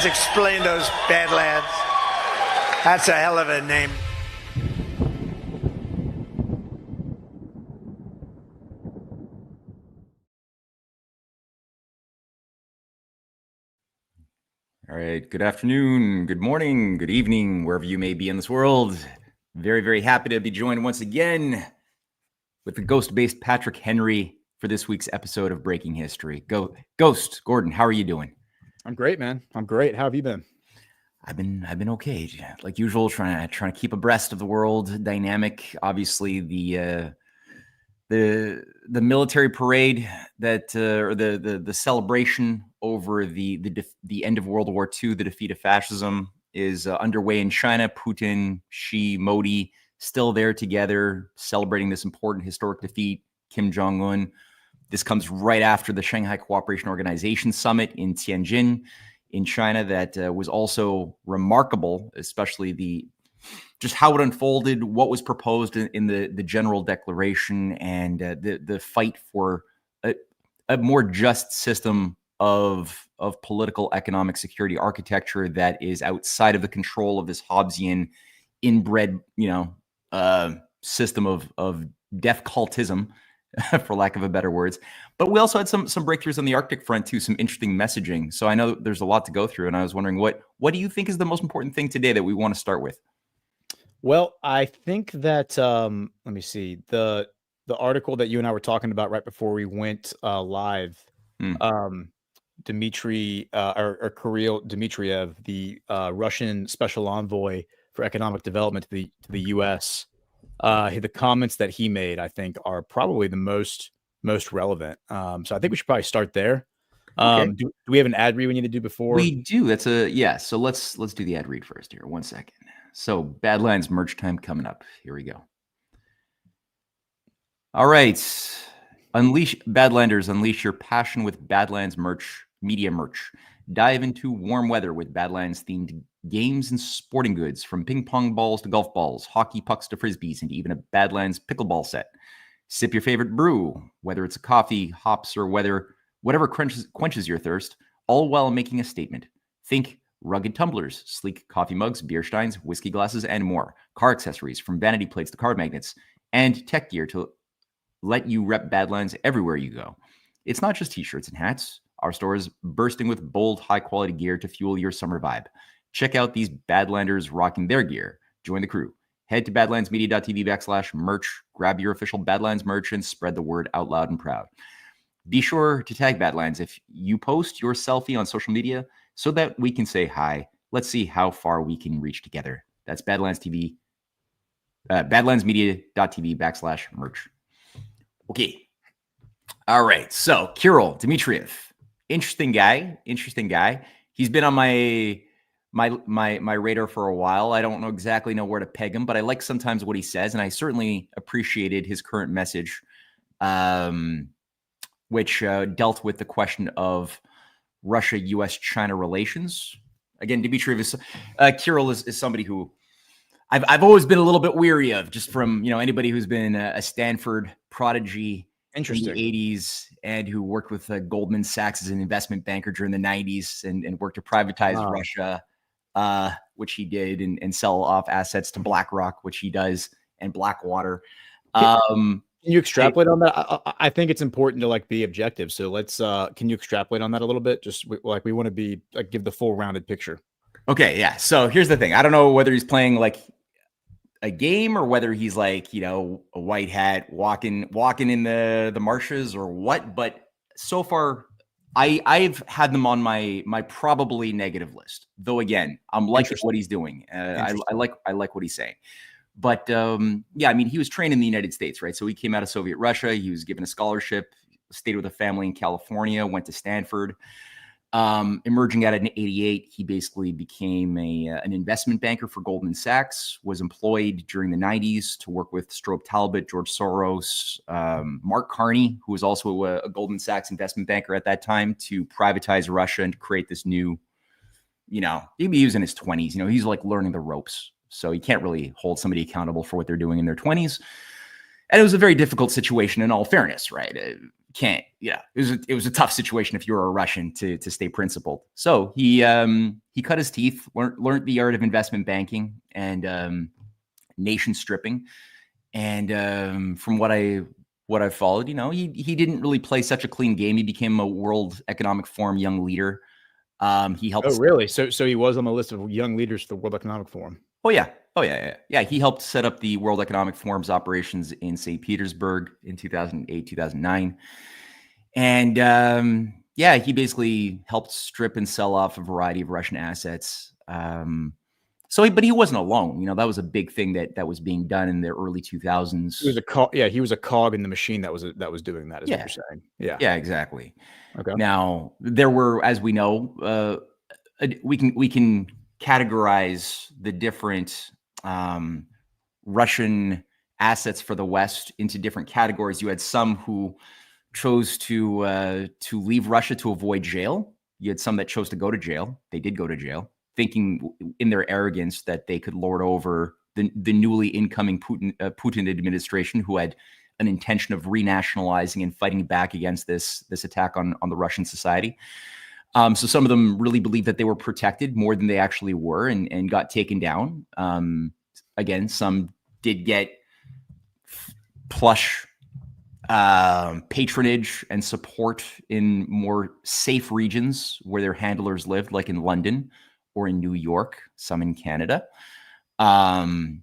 Badlands. Explain those Badlands. That's a hell of a name. All right. Good afternoon, good morning, good evening, wherever you may be in this world. Very, very happy to be joined once again with the ghost-based Patrick Henry for this week's episode of Breaking History. Ghost, Gordon, how are you doing? I'm great, man. I'm great. How have you been? I've been okay, like usual, trying to keep abreast of the world dynamic. Obviously, the military parade that or the celebration over the end of World War II, the defeat of fascism, is underway in China. Putin, Xi, Modi still there together celebrating this important historic defeat. Kim Jong-un. This comes right after the Shanghai Cooperation Organization Summit in Tianjin in China that was also remarkable, especially just how it unfolded, what was proposed in the general declaration, and the fight for a more just system of political economic security architecture that is outside of the control of this Hobbesian inbred, system of deaf cultism, for lack of a better words. But we also had some breakthroughs on the Arctic front too, some interesting messaging. So I know there's a lot to go through, and I was wondering what do you think is the most important thing today that we want to start with? Well, I think that let me see, the article that you and I were talking about right before we went live. Kirill Dmitriev, the Russian special envoy for economic development to the U.S. The comments that he made, I think, are probably the most relevant. So I think we should probably start there. Okay. Do we have an ad read we need to do before? We do. So let's do the ad read first here. 1 second. So Badlands merch time coming up. Here we go. All right. Badlanders, unleash your passion with Badlands media merch. Dive into warm weather with Badlands themed games and sporting goods, from ping pong balls to golf balls, hockey pucks to frisbees, and even a Badlands pickleball set. Sip your favorite brew, whether it's a coffee, hops, or whatever quenches your thirst, all while making a statement. Think rugged tumblers, sleek coffee mugs, beer steins, whiskey glasses, and more. Car accessories, from vanity plates to card magnets, and tech gear to let you rep Badlands everywhere you go. It's not just t-shirts and hats. Our store is bursting with bold, high-quality gear to fuel your summer vibe. Check out these Badlanders rocking their gear. Join the crew. Head to badlandsmedia.tv/merch. Grab your official Badlands merch and spread the word out loud and proud. Be sure to tag Badlands if you post your selfie on social media so that we can say hi. Let's see how far we can reach together. That's badlandsmedia.tv/merch. Okay. All right. So Kirill Dmitriev, interesting guy. He's been on my radar for a while. I don't exactly know where to peg him, but I like sometimes what he says, and I certainly appreciated his current message, which dealt with the question of Russia-U.S.-China relations. Again, Kirill is somebody who I've always been a little bit weary of, just from anybody who's been a Stanford prodigy in the 80s and who worked with Goldman Sachs as an investment banker during the 90s and worked to privatize Russia, which he did, and sell off assets to BlackRock, which he does, and Blackwater. Can you extrapolate on that? I think it's important to be objective. So let's can you extrapolate on that a little bit? Just we want to be give the full rounded picture. Okay, yeah. So here's the thing. I don't know whether he's playing a game or whether he's a white hat walking in the marshes or what. But so far, I've had them on my probably negative list. Though again, I'm liking what he's doing. I like what he's saying. But yeah, I mean, he was trained in the United States, right? So he came out of Soviet Russia. He was given a scholarship, stayed with a family in California, went to Stanford. Emerging out in '88, he basically became an investment banker for Goldman Sachs, was employed during the 90s to work with Strobe Talbot, George Soros, Mark Carney, who was also a Goldman Sachs investment banker at that time, to privatize Russia and to create this new, he was in his 20s, he's learning the ropes. So you can't really hold somebody accountable for what they're doing in their 20s. And it was a very difficult situation in all fairness, right? can't. Yeah, it was a tough situation if you were a Russian to stay principled. So he cut his teeth, learned the art of investment banking and nation stripping. And from what I followed, he didn't really play such a clean game. He became a World Economic Forum young leader. He helped. Oh, really? So he was on the list of young leaders for the World Economic Forum. Oh yeah. Yeah. He helped set up the World Economic Forum's operations in St. Petersburg in 2008, 2009. And he basically helped strip and sell off a variety of Russian assets. But he wasn't alone. That was a big thing that was being done in the early 2000s. He was a cog in the machine that was doing that. Is what you're saying? Yeah, exactly. Okay. Now there were, as we know, we can categorize the different Russian assets for the West into different categories. You had some who chose to leave Russia to avoid jail. You had some that chose to go to jail. They did go to jail, thinking in their arrogance that they could lord over the newly incoming Putin administration, who had an intention of renationalizing and fighting back against this attack on the Russian society. So some of them really believed that they were protected more than they actually were, and got taken down. Again, some did get plush patronage and support in more safe regions where their handlers lived, like in London or in New York, some in Canada. And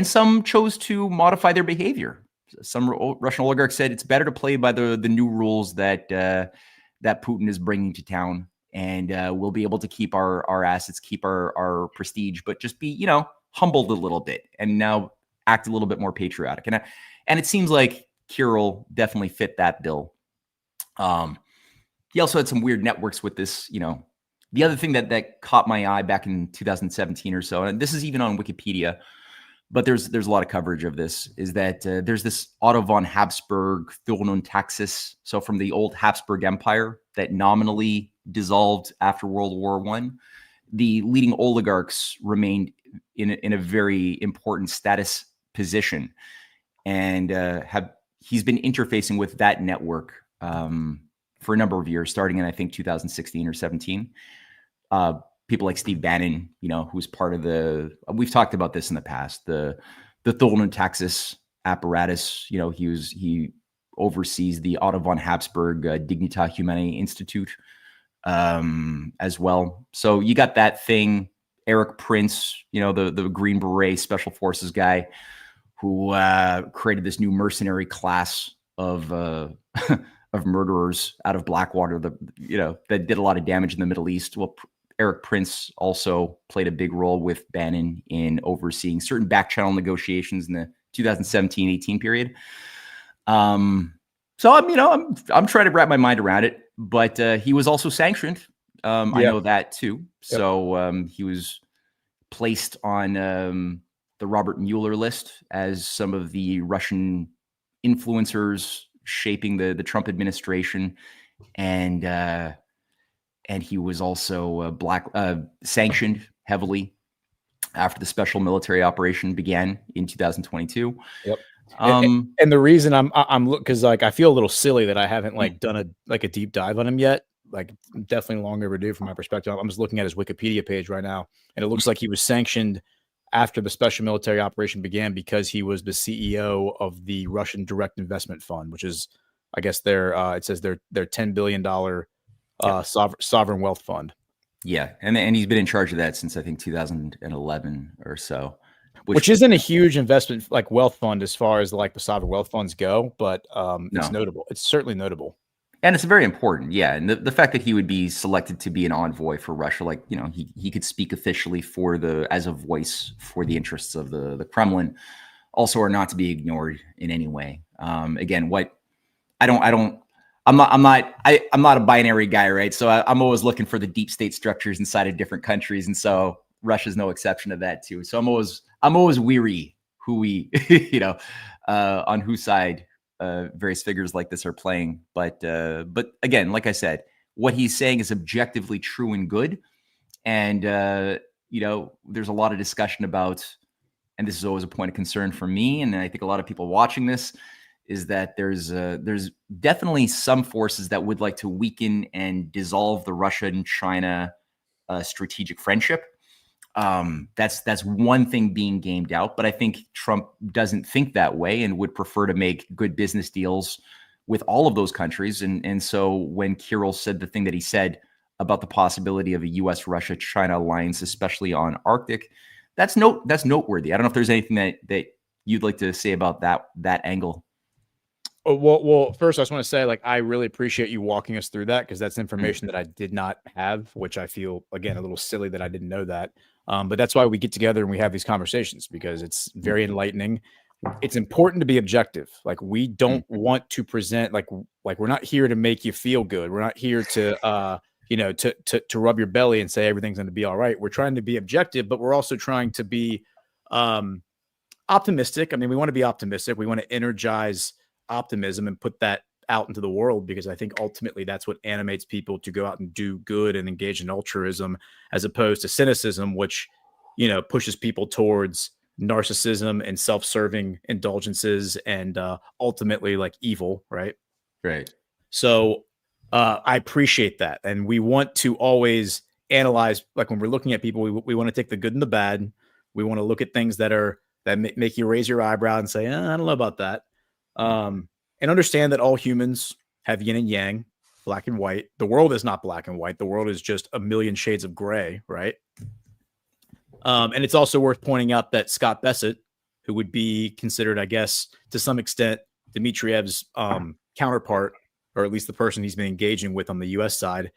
some chose to modify their behavior. Some Russian oligarchs said it's better to play by the new rules that Putin is bringing to town, and we'll be able to keep our assets, keep our prestige, but just be, humbled a little bit, and now act a little bit more patriotic. And it seems like Kirill definitely fit that bill. He also had some weird networks with this, The other thing that caught my eye back in 2017 or so, and this is even on Wikipedia, but there's a lot of coverage of this, is that there's this Otto von Habsburg Thurn und Taxis, so from the old Habsburg Empire that nominally dissolved after World War I. The leading oligarchs remained in a very important status position, and he's been interfacing with that network for a number of years, starting in, I think, 2016 or 17. People like Steve Bannon, who's part of we've talked about this in the past, the Thurn und Taxis apparatus. He oversees the Otto von Habsburg Dignitas Humanae Institute as well. So you got that thing. Eric Prince, the Green Beret Special Forces guy, who created this new mercenary class of murderers out of Blackwater, that did a lot of damage in the Middle East. Well, Eric Prince also played a big role with Bannon in overseeing certain back-channel negotiations in the 2017-18 period. So I'm trying to wrap my mind around it, but he was also sanctioned. I know that too. Yep. So he was placed on the Robert Mueller list as some of the Russian influencers shaping the Trump administration, and he was also sanctioned heavily after the special military operation began in 2022. Yep. And the reason I'm because I feel a little silly that I haven't done a deep dive on him yet. Definitely long overdue from my perspective. I'm just looking at his Wikipedia page right now, and it looks like he was sanctioned after the special military operation began because he was the CEO of the Russian Direct Investment Fund, which is, I guess, it says their $10 billion sovereign wealth fund. Yeah, and he's been in charge of that since, I think, 2011 or so. Which isn't a huge investment wealth fund as far as the sovereign wealth funds go, but it's notable. It's certainly notable. And it's very important, yeah. And the fact that he would be selected to be an envoy for Russia, he could speak officially as a voice for the interests of the Kremlin, also are not to be ignored in any way. Again, I'm not a binary guy, right? So I'm always looking for the deep state structures inside of different countries, and so Russia's no exception to that too. So I'm always weary who we, on whose side various figures like this are playing. But again, like I said, what he's saying is objectively true and good. And, there's a lot of discussion about, and this is always a point of concern for me, and I think a lot of people watching this, is that there's definitely some forces that would like to weaken and dissolve the Russia and China strategic friendship. That's one thing being gamed out, but I think Trump doesn't think that way and would prefer to make good business deals with all of those countries. And so when Kirill said the thing that he said about the possibility of a U.S. Russia China alliance, especially on Arctic, that's noteworthy. I don't know if there's anything that you'd like to say about that angle. Well, first, I just want to say, like, I really appreciate you walking us through that, because that's information that I did not have, which I feel, again, a little silly that I didn't know that. But that's why we get together and we have these conversations, because it's very enlightening. It's important to be objective. Like, we don't want to present like we're not here to make you feel good. We're not here to to rub your belly and say everything's going to be all right. We're trying to be objective, but we're also trying to be optimistic. I mean, we want to be optimistic. We want to energize optimism and put that out into the world, because I think ultimately that's what animates people to go out and do good and engage in altruism, as opposed to cynicism, which, pushes people towards narcissism and self-serving indulgences and ultimately like evil. Right. So I appreciate that. And we want to always analyze, like, when we're looking at people, we want to take the good and the bad. We want to look at things that make you raise your eyebrow and say, I don't know about that. And understand that all humans have yin and yang, black and white. The world is not black and white. The world is just a million shades of gray, right? And it's also worth pointing out that Scott Bessent, who would be considered, I guess, to some extent, Dmitriev's counterpart, or at least the person he's been engaging with on the U.S. side,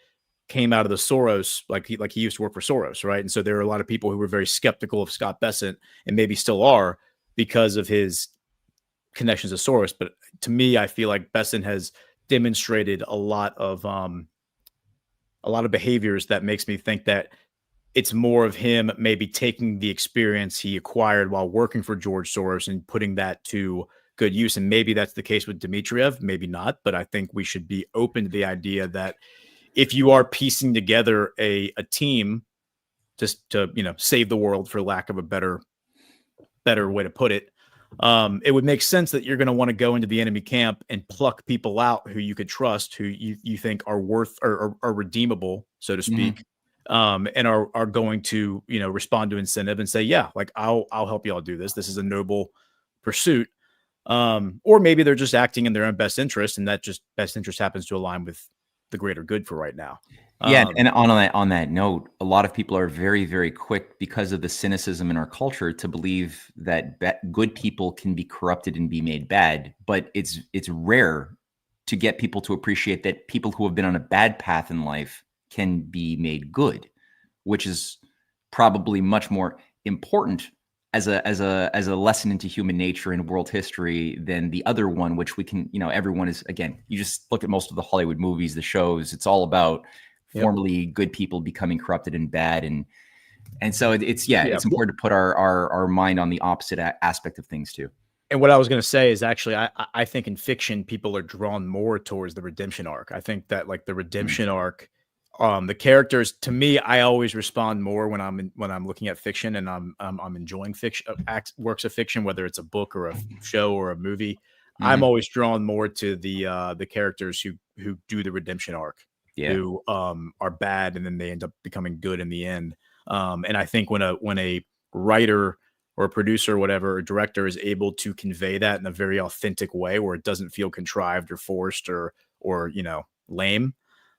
came out of the Soros, like he used to work for Soros, right? And so there are a lot of people who were very skeptical of Scott Bessent, and maybe still are, because of his connections to Soros. But to me, I feel like Bessent has demonstrated a lot of behaviors that makes me think that it's more of him maybe taking the experience he acquired while working for George Soros and putting that to good use. And maybe that's the case with Dmitriev, maybe not, but I think we should be open to the idea that if you are piecing together a team just to, save the world, for lack of a better way to put it, it would make sense that you're going to want to go into the enemy camp and pluck people out who you could trust, who you think are worth or are redeemable, so to speak, and are going to, respond to incentive and say, yeah, like I'll help you all do this. This is a noble pursuit. Or maybe they're just acting in their own best interest, and that just best interest happens to align with the greater good for right now. Yeah, and on that note, a lot of people are very, very quick, because of the cynicism in our culture, to believe that good people can be corrupted and be made bad. But it's rare to get people to appreciate that people who have been on a bad path in life can be made good, which is probably much more important as a lesson into human nature and world history than the other one, which we can, everyone is, again, you just look at most of the Hollywood movies, the shows, it's all about formerly good people becoming corrupted and bad. And so it's important to put our mind on the opposite aspect of things too. And what I was going to say is, actually, I think in fiction, people are drawn more towards the redemption arc. I think that, like, the redemption arc, the characters, to me, I always respond more when I'm looking at fiction and I'm enjoying fiction, works of fiction, whether it's a book or a show or a movie. I'm always drawn more to the characters who do the redemption arc, who are bad and then they end up becoming good in the end. And I think when a writer or a producer or whatever, or director, is able to convey that in a very authentic way, where it doesn't feel contrived or forced or lame,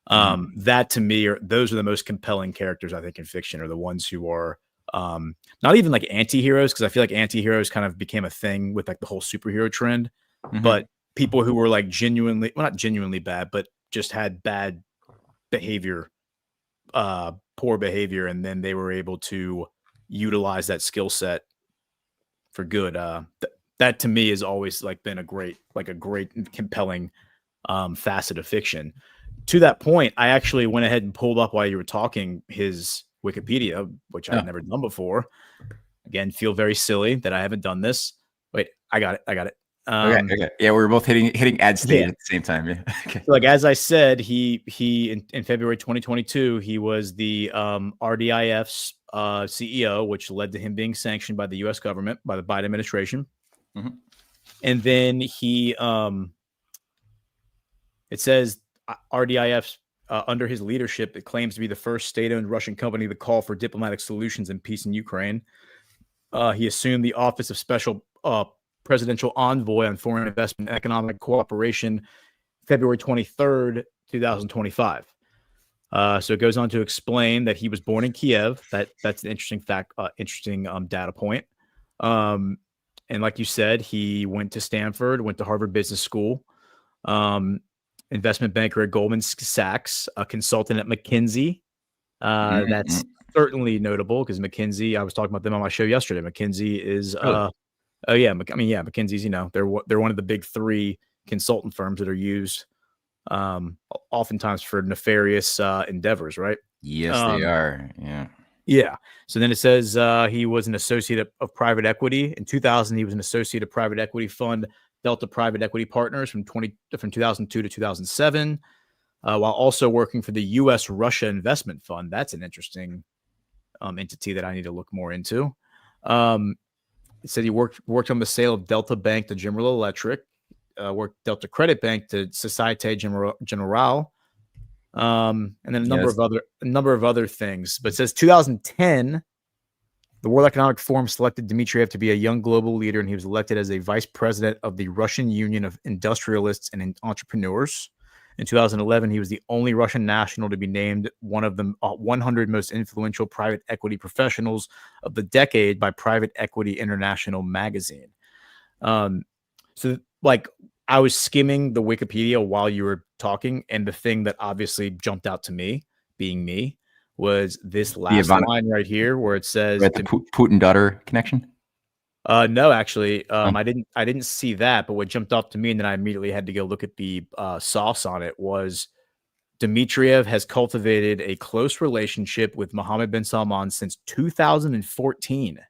that to me those are the most compelling characters, I think, in fiction, are the ones who are not even like anti-heroes, because I feel like anti-heroes kind of became a thing with like the whole superhero trend, but people who were like genuinely, well, not genuinely bad, but just had bad behavior, poor behavior, and then they were able to utilize that skill set for good. That to me has always like been a great compelling facet of fiction. To that point, I actually went ahead and pulled up, while you were talking, his Wikipedia, which I've never done before. Again, feel very silly that I haven't done this. Wait, I got it. Okay. Yeah, we were both hitting ad state at the same time. Yeah. Okay. So, like, as I said, he in February 2022, he was the RDIF's CEO, which led to him being sanctioned by the U.S. government, by the Biden administration. And then he, it says RDIF, under his leadership, it claims to be the first state-owned Russian company to call for diplomatic solutions and peace in Ukraine. He assumed the office of special presidential envoy on foreign investment and economic cooperation February 23rd, 2025. So it goes on to explain that he was born in Kiev. That's an interesting fact, interesting data point. And like you said, he went to Stanford, went to Harvard Business School, investment banker at Goldman Sachs, a consultant at McKinsey. That's certainly notable because McKinsey, I was talking about them on my show yesterday. McKinsey is, McKinsey's, they're one of the big three consultant firms that are used oftentimes for nefarious endeavors, right? Yes, they are. Yeah. Yeah. So then it says he was an associate of private equity. In 2000, he was an associate of private equity fund Delta Private Equity Partners from 2002 to 2007, while also working for the U.S. Russia Investment Fund. That's an interesting entity that I need to look more into. It said he worked on the sale of Delta Bank to General Electric, worked Delta Credit Bank to Societe Generale, and then a number of other things. But it says 2010, the World Economic Forum selected Dmitriev to be a young global leader, and he was elected as a vice president of the Russian Union of Industrialists and Entrepreneurs. In 2011, he was the only Russian national to be named one of the 100 most influential private equity professionals of the decade by Private Equity International magazine. So, like, I was skimming the Wikipedia while you were talking, and the thing that obviously jumped out to me, being me, was this last line right here where it says the Putin daughter connection. No, actually, I didn't see that. But what jumped up to me, and then I immediately had to go look at the sauce on it, was Dmitriev has cultivated a close relationship with Mohammed bin Salman since 2014.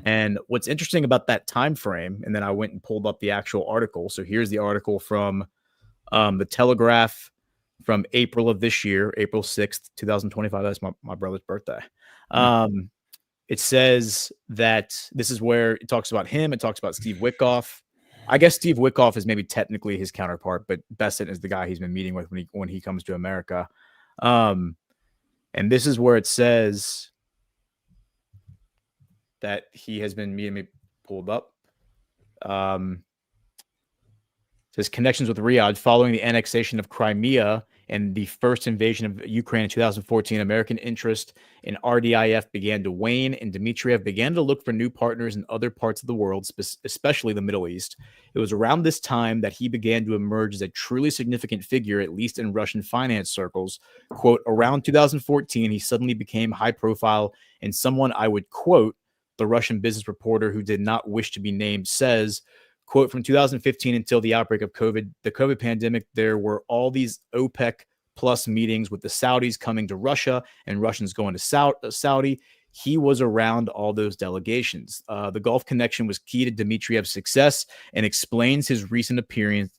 And what's interesting about that time frame, and then I went and pulled up the actual article. So here's the article from the Telegraph from April of this year, April 6th, 2025. That's my brother's birthday. It says that this is where it talks about him. It talks about Steve Witkoff. I guess Steve Witkoff is maybe technically his counterpart, but Bessent is the guy he's been meeting with when he comes to America. And this is where it says that he has been meeting me pulled up. Says connections with Riyadh following the annexation of Crimea and the first invasion of Ukraine in 2014, American interest in RDIF began to wane, and Dmitriev began to look for new partners in other parts of the world, especially the Middle East. It was around this time that he began to emerge as a truly significant figure, at least in Russian finance circles. Quote, around 2014, he suddenly became high profile, and someone I would quote, the Russian business reporter who did not wish to be named says, quote, from 2015 until the outbreak of the COVID pandemic, there were all these OPEC plus meetings with the Saudis coming to Russia and Russians going to Saudi. He was around all those delegations. The Gulf connection was key to Dmitriev's success and explains his recent appearance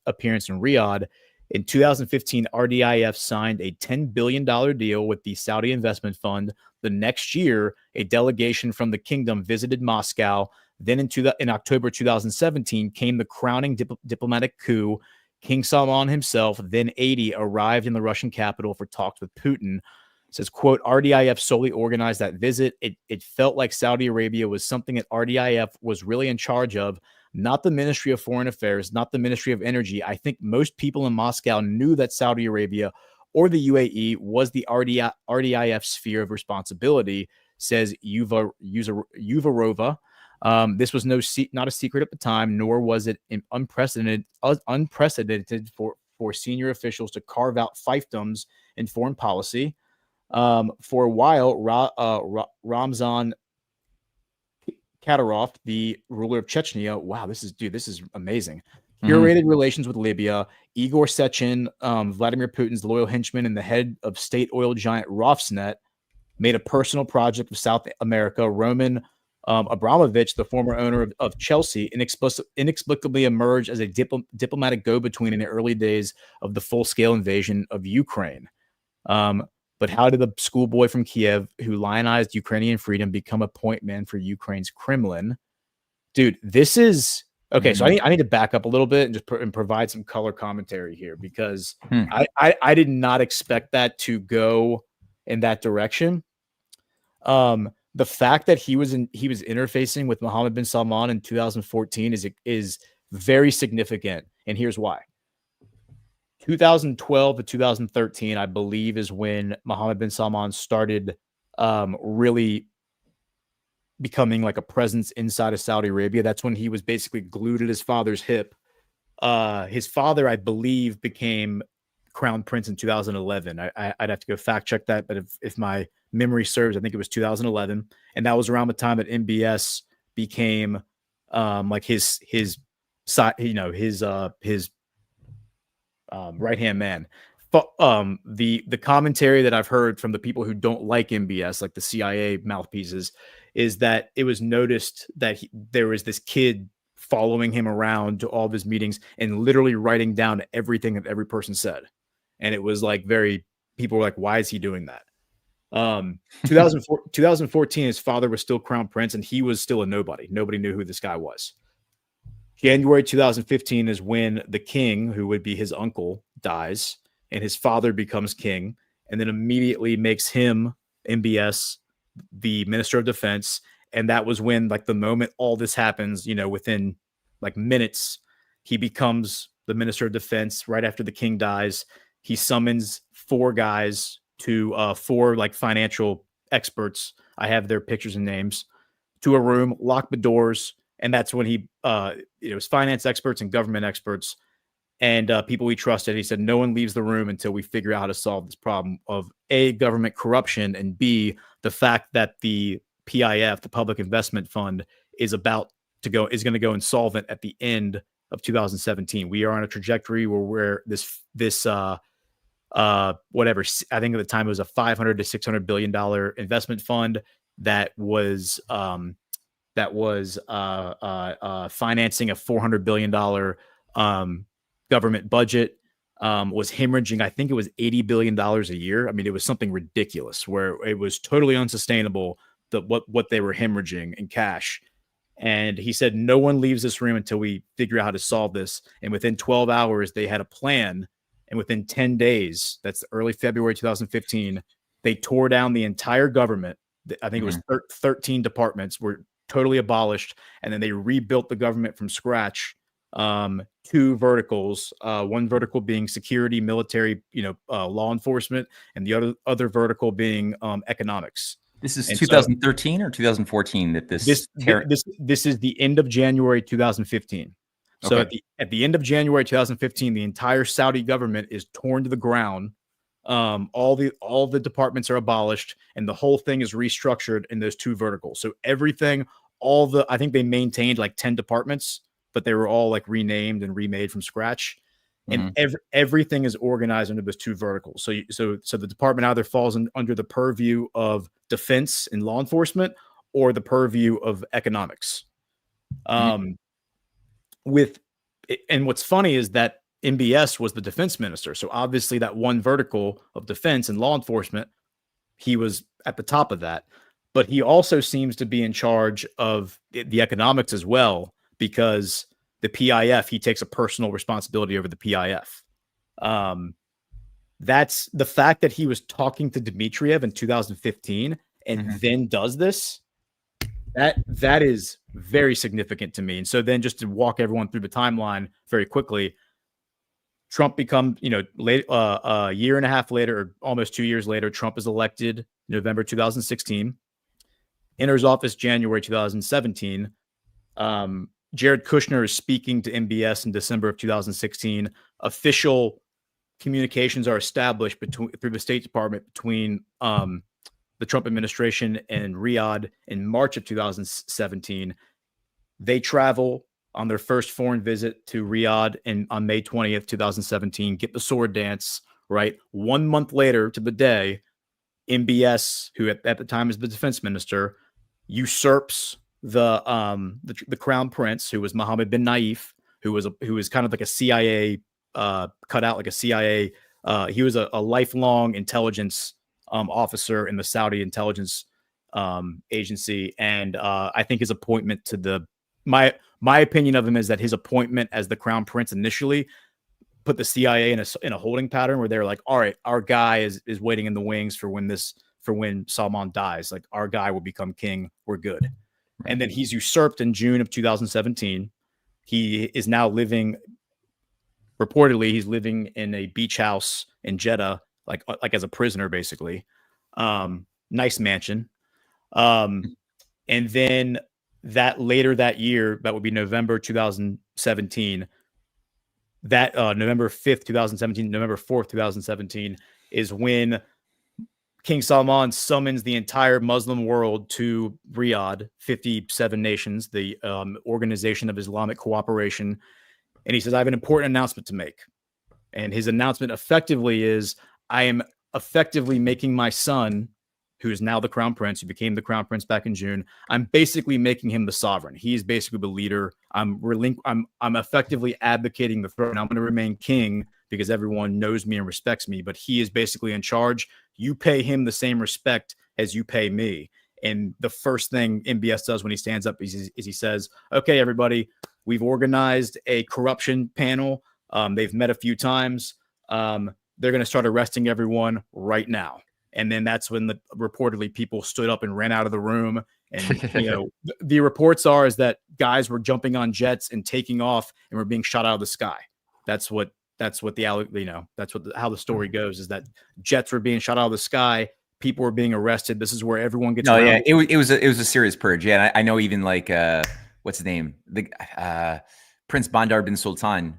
in Riyadh. In 2015, RDIF signed a $10 billion deal with the Saudi Investment Fund. The next year, a delegation from the kingdom visited Moscow. Then in October 2017 came the crowning diplomatic coup. King Salman himself, then 80, arrived in the Russian capital for talks with Putin. It says, quote, RDIF solely organized that visit. It felt like Saudi Arabia was something that RDIF was really in charge of, not the Ministry of Foreign Affairs, not the Ministry of Energy. I think most people in Moscow knew that Saudi Arabia or the UAE was the RDIF sphere of responsibility, says Uvarova. This was not a secret at the time, nor was it unprecedented for senior officials to carve out fiefdoms in foreign policy. For a while, Ramzan Kadyrov, the ruler of Chechnya, wow, this is amazing. Curated relations with Libya. Igor Sechin, Vladimir Putin's loyal henchman and the head of state oil giant Rosneft, made a personal project of South America. Roman Abramovich, the former owner of Chelsea, inexplicably emerged as a diplomatic go-between in the early days of the full-scale invasion of Ukraine. But how did the schoolboy from Kiev who lionized Ukrainian freedom become a point man for Ukraine's Kremlin? Dude, this is Okay, so I need to back up a little bit and just provide some color commentary here, because I did not expect that to go in that direction. The fact that he was interfacing with Mohammed bin Salman in 2014 is very significant, and here's why. 2012 to 2013, I believe, is when Mohammed bin Salman started really becoming like a presence inside of Saudi Arabia. That's when he was basically glued at his father's hip. His father, I believe, became crown prince in 2011. I'd have to go fact check that, but if my memory serves, I think it was 2011, and that was around the time that MBS became like his side, his right hand man. The commentary that I've heard from the people who don't like MBS, like the CIA mouthpieces, is that it was noticed that there was this kid following him around to all of his meetings and literally writing down everything that every person said. And it was like people were like, why is he doing that? 2014, his father was still crown prince and he was still a nobody. Nobody knew who this guy was. January 2015 is when the king, who would be his uncle, dies, and his father becomes king, and then immediately makes him, MBS, the Minister of Defense. And that was when, like, the moment all this happens, within like minutes, he becomes the Minister of Defense. Right after the king dies, he summons four guys four like financial experts. I have their pictures and names, to a room, lock the doors. And that's when he, it was finance experts and government experts and people we trusted. He said, no one leaves the room until we figure out how to solve this problem of A, government corruption, and B, the fact that the PIF, the Public Investment Fund, is going to go insolvent at the end of 2017. We are on a trajectory where this whatever, I think at the time it was a $500 to $600 billion investment fund that was financing a $400 billion government budget, was hemorrhaging, I think it was $80 billion a year. I mean, it was something ridiculous where it was totally unsustainable, what they were hemorrhaging in cash. And he said, no one leaves this room until we figure out how to solve this. And within 12 hours, they had a plan. And within 10 days, that's early February 2015, they tore down the entire government. I think it was 13 departments were totally abolished. And then they rebuilt the government from scratch. Two verticals, one vertical being security, military, law enforcement, and the other vertical being economics. This is 2013 or 2014 that this is the end of January 2015. So Okay. at the end of January 2015, the entire Saudi government is torn to the ground. All the departments are abolished, and the whole thing is restructured in those two verticals. So everything, I think they maintained like 10 departments, but they were all like renamed and remade from scratch. And everything is organized under those two verticals. So the department either falls under the purview of defense and law enforcement or the purview of economics. And what's funny is that MBS was the defense minister. So obviously that one vertical of defense and law enforcement, he was at the top of that. But he also seems to be in charge of the economics as well, because the PIF, he takes a personal responsibility over the PIF. That's the fact that he was talking to Dmitriev in 2015 and then does this. That is very significant to me. And so then, just to walk everyone through the timeline very quickly, Trump becomes, late, a year and a half later, or almost 2 years later, Trump is elected November 2016, enters office January 2017. Jared Kushner is speaking to MBS in December of 2016. Official communications are established through the State Department between the Trump administration and Riyadh in March of 2017. They travel on their first foreign visit to Riyadh on May 20th, 2017, get the sword dance, right? 1 month later to the day, MBS, who at the time is the defense minister, usurps the crown prince, who was Mohammed bin Naif, who was kind of like a CIA, cut out like a CIA. He was a lifelong intelligence officer in the Saudi intelligence agency, and I think his appointment to my My opinion of him is that his appointment as the crown prince initially put the CIA in a holding pattern where they're like, all right, our guy is waiting in the wings for when Salman dies. Like, our guy will become king. We're good. Right. And then he's usurped in June of 2017. He is now reportedly he's living in a beach house in Jeddah, like as a prisoner, basically. Nice mansion. And then later that year, that would be November 2017, that November 5th, 2017, November 4th, 2017 is when King Salman summons the entire Muslim world to Riyadh, 57 nations, the Organization of Islamic Cooperation. And he says, I have an important announcement to make. And his announcement effectively is, I am effectively making my son, who is now the crown prince, who became the crown prince back in June, I'm basically making him the sovereign. He is basically the leader. I'm effectively advocating the throne. I'm going to remain king because everyone knows me and respects me, but he is basically in charge. You pay him the same respect as you pay me. And the first thing MBS does when he stands up is he says, okay, everybody, we've organized a corruption panel. They've met a few times. They're going to start arresting everyone right now. And then that's when reportedly people stood up and ran out of the room. And, the reports is that guys were jumping on jets and taking off and were being shot out of the sky. That's how the story goes, is that jets were being shot out of the sky. People were being arrested. This is where everyone gets. Yeah, it was a serious purge. Yeah. I know even like, what's his name? Prince Bandar bin Sultan.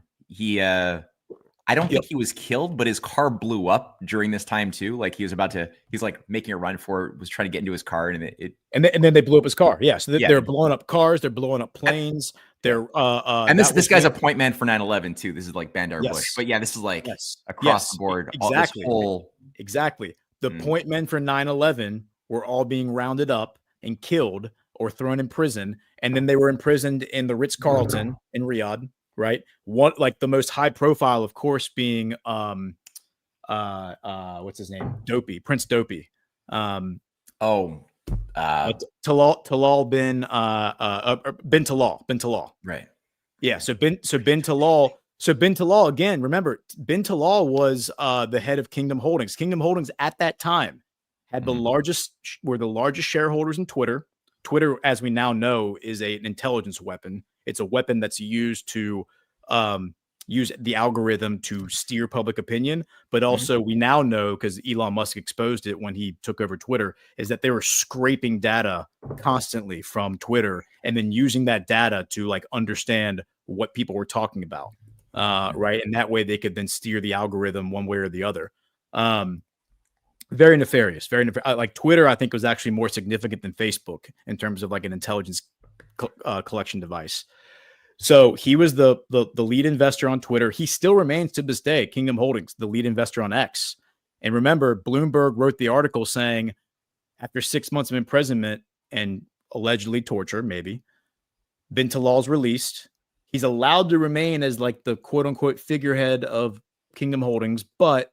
I don't think he was killed, but his car blew up during this time too. Like he's like making a run for it, was trying to get into his car, and and then they blew up his car. Yeah. So they're blowing up cars. They're blowing up planes. And this guy's a point man for 9/11 too. This is like Bandar Bush, but yeah, this is like across the board. Exactly. The point men for 9/11 were all being rounded up and killed or thrown in prison. And then they were imprisoned in the Ritz-Carlton in Riyadh. Right. One, like the most high profile, of course, being what's his name? Prince Dopey. Talal bin Talal. Right. Yeah. So bin Talal again. Remember, bin Talal was the head of Kingdom Holdings. Kingdom Holdings at that time had were the largest shareholders in Twitter. Twitter, as we now know, is an intelligence weapon. It's a weapon that's used to use the algorithm to steer public opinion. But also we now know, because Elon Musk exposed it when he took over Twitter, is that they were scraping data constantly from Twitter and then using that data to like understand what people were talking about. Right. And that way they could then steer the algorithm one way or the other. Very nefarious, like Twitter, I think, was actually more significant than Facebook in terms of like an intelligence collection device. So he was the lead investor on Twitter. He still remains to this day, Kingdom Holdings, the lead investor on X. And remember, Bloomberg wrote the article saying after 6 months of imprisonment and allegedly torture, maybe, bin Talal's released. He's allowed to remain as like the quote unquote figurehead of Kingdom Holdings, but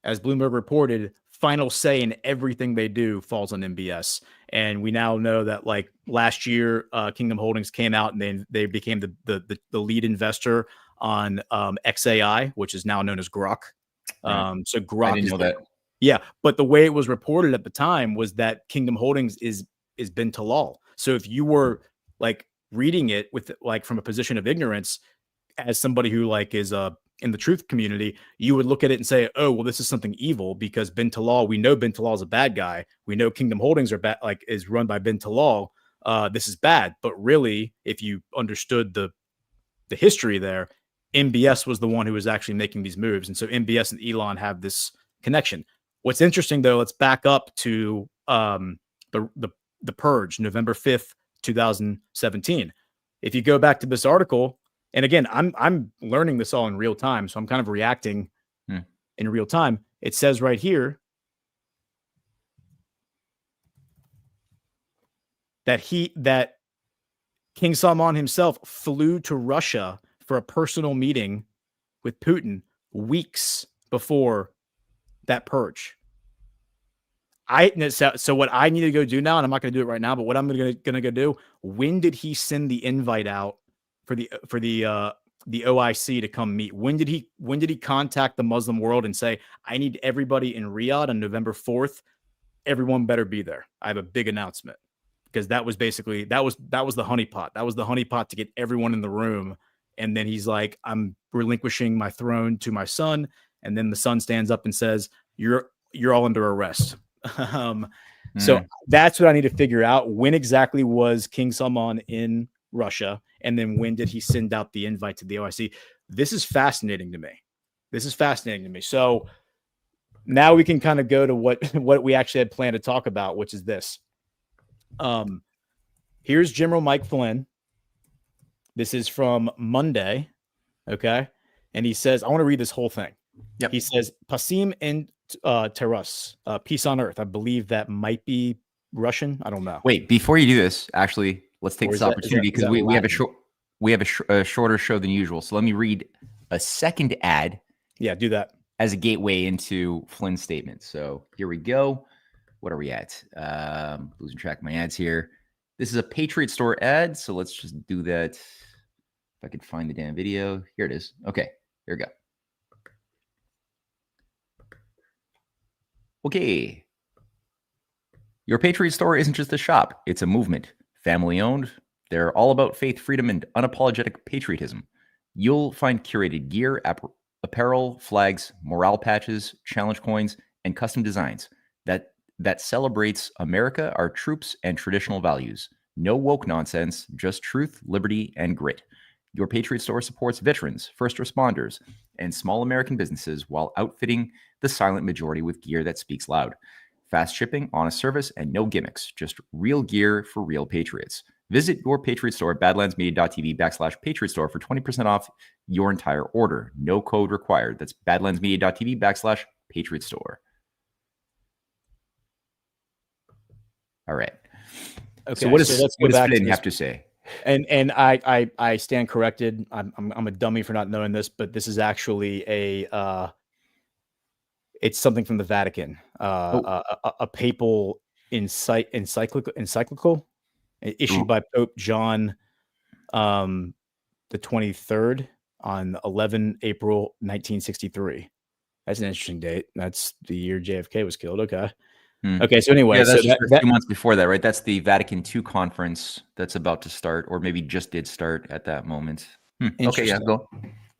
as Bloomberg reported, final say in everything they do falls on MBS. And we now know that like last year, Kingdom Holdings came out and they became the lead investor on XAI, which is now known as Grok. So Grok, I didn't know that. Yeah, but the way it was reported at the time was that Kingdom Holdings is bin Talal. So if you were like reading it with like from a position of ignorance, as somebody who like is in the truth community, you would look at it and say, oh, well, this is something evil because bin Talal, we know bin Talal is a bad guy. We know Kingdom Holdings is run by bin Talal. This is bad. But really, if you understood the history there, MBS was the one who was actually making these moves. And so MBS and Elon have this connection. What's interesting, though, let's back up to the purge, November 5th, 2017. If you go back to this article, and again, I'm learning this all in real time, so I'm kind of reacting in real time. It says right here that King Salman himself flew to Russia for a personal meeting with Putin weeks before that purge. So what I need to go do now, and I'm not going to do it right now, but what I'm going to go do, when did he send the invite out the OIC to come meet? When did he contact the Muslim world and say, I need everybody in Riyadh on November 4th? Everyone better be there. I have a big announcement. Because that was basically that was the honeypot. That was the honeypot to get everyone in the room. And then he's like, I'm relinquishing my throne to my son. And then the son stands up and says, you're all under arrest. So that's what I need to figure out. When exactly was King Salman in Russia? And then when did he send out the invite to the OIC? This is fascinating to me. So now we can kind of go to what we actually had planned to talk about, which is this. Here's General Mike Flynn. This is from Monday. Okay. And he says, I want to read this whole thing. Yep. He says, Pasim and Teras, peace on earth. I believe that might be Russian. I don't know. Wait, before you do this, actually, let's take this opportunity because we have a shorter show than usual. So let me read a second ad. Yeah, do that as a gateway into Flynn's statement. So here we go. What are we at? Losing track of my ads here. This is a Patriot store ad. So let's just do that. If I could find the damn video. Here it is. Okay, here we go. Okay. Your Patriot store isn't just a shop. It's a movement. Family owned. They're all about faith, freedom, and unapologetic patriotism. You'll find curated gear, apparel, flags, morale patches, challenge coins, and custom designs that celebrates America, our troops, and traditional values. No woke nonsense, just truth, liberty, and grit. Your Patriot store supports veterans, first responders, and small American businesses while outfitting the silent majority with gear that speaks loud. Fast shipping, honest service, and no gimmicks. Just real gear for real patriots. Visit your Patriot store at badlandsmedia.tv/Patriot store for 20% off your entire order. No code required. That's badlandsmedia.tv/Patriot store. All right. Okay. So what does Flynn have to say? And I stand corrected. I'm a dummy for not knowing this, but this is actually it's something from the Vatican, a papal encyclical issued by Pope John the 23rd on 11 April 1963. That's an interesting date. That's the year JFK was killed. Okay. Okay. So anyway, that's a few months before that, right? That's the Vatican II conference that's about to start, or maybe just did start at that moment. Okay, yeah, go.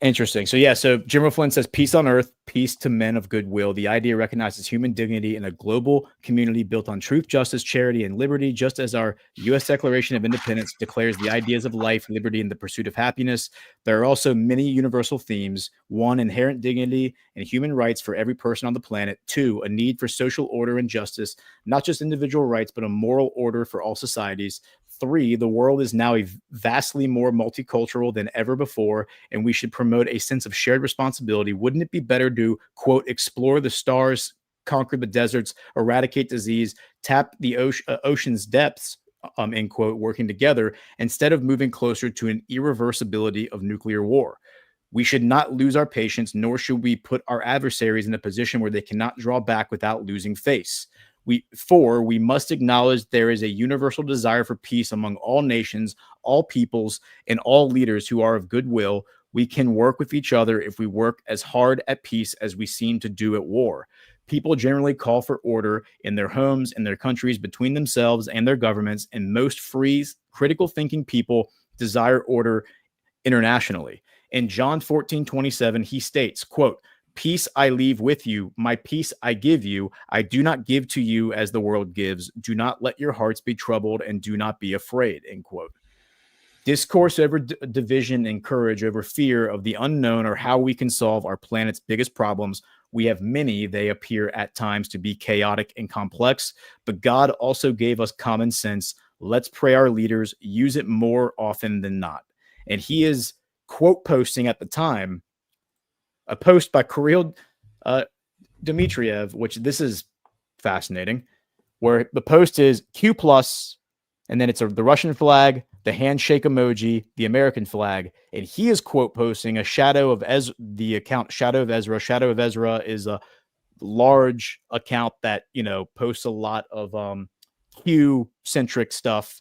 Interesting. So yeah, so General Flynn says, peace on earth, peace to men of goodwill. The idea recognizes human dignity in a global community built on truth, justice, charity, and liberty, just as our U.S. Declaration of Independence declares the ideas of life, liberty, and the pursuit of happiness. There are also many universal themes. 1, inherent dignity and human rights for every person on the planet. 2, a need for social order and justice, not just individual rights, but a moral order for all societies. 3, the world is now vastly more multicultural than ever before, and we should promote a sense of shared responsibility. Wouldn't it be better to, quote, explore the stars, conquer the deserts, eradicate disease, tap the ocean's depths, end quote, working together, instead of moving closer to an irreversibility of nuclear war? We should not lose our patience, nor should we put our adversaries in a position where they cannot draw back without losing face. 4, we must acknowledge there is a universal desire for peace among all nations, all peoples, and all leaders who are of goodwill. We can work with each other if we work as hard at peace as we seem to do at war. People generally call for order in their homes and their countries, between themselves and their governments, and most free, critical thinking people desire order internationally. In John 14:27, he states, quote, peace I leave with you, my peace I give you. I do not give to you as the world gives. Do not let your hearts be troubled, and do not be afraid, end quote. Discourse over division and courage over fear of the unknown are how we can solve our planet's biggest problems. We have many. They appear at times to be chaotic and complex, but God also gave us common sense. Let's pray our leaders use it more often than not. And he is quote posting at the time a post by Kirill Dmitriev, which this is fascinating, where the post is Q+, and then it's the Russian flag, the handshake emoji, the American flag, and he is quote posting a Shadow of the account Shadow of Ezra. Shadow of Ezra is a large account that, you know, posts a lot of Q-centric stuff,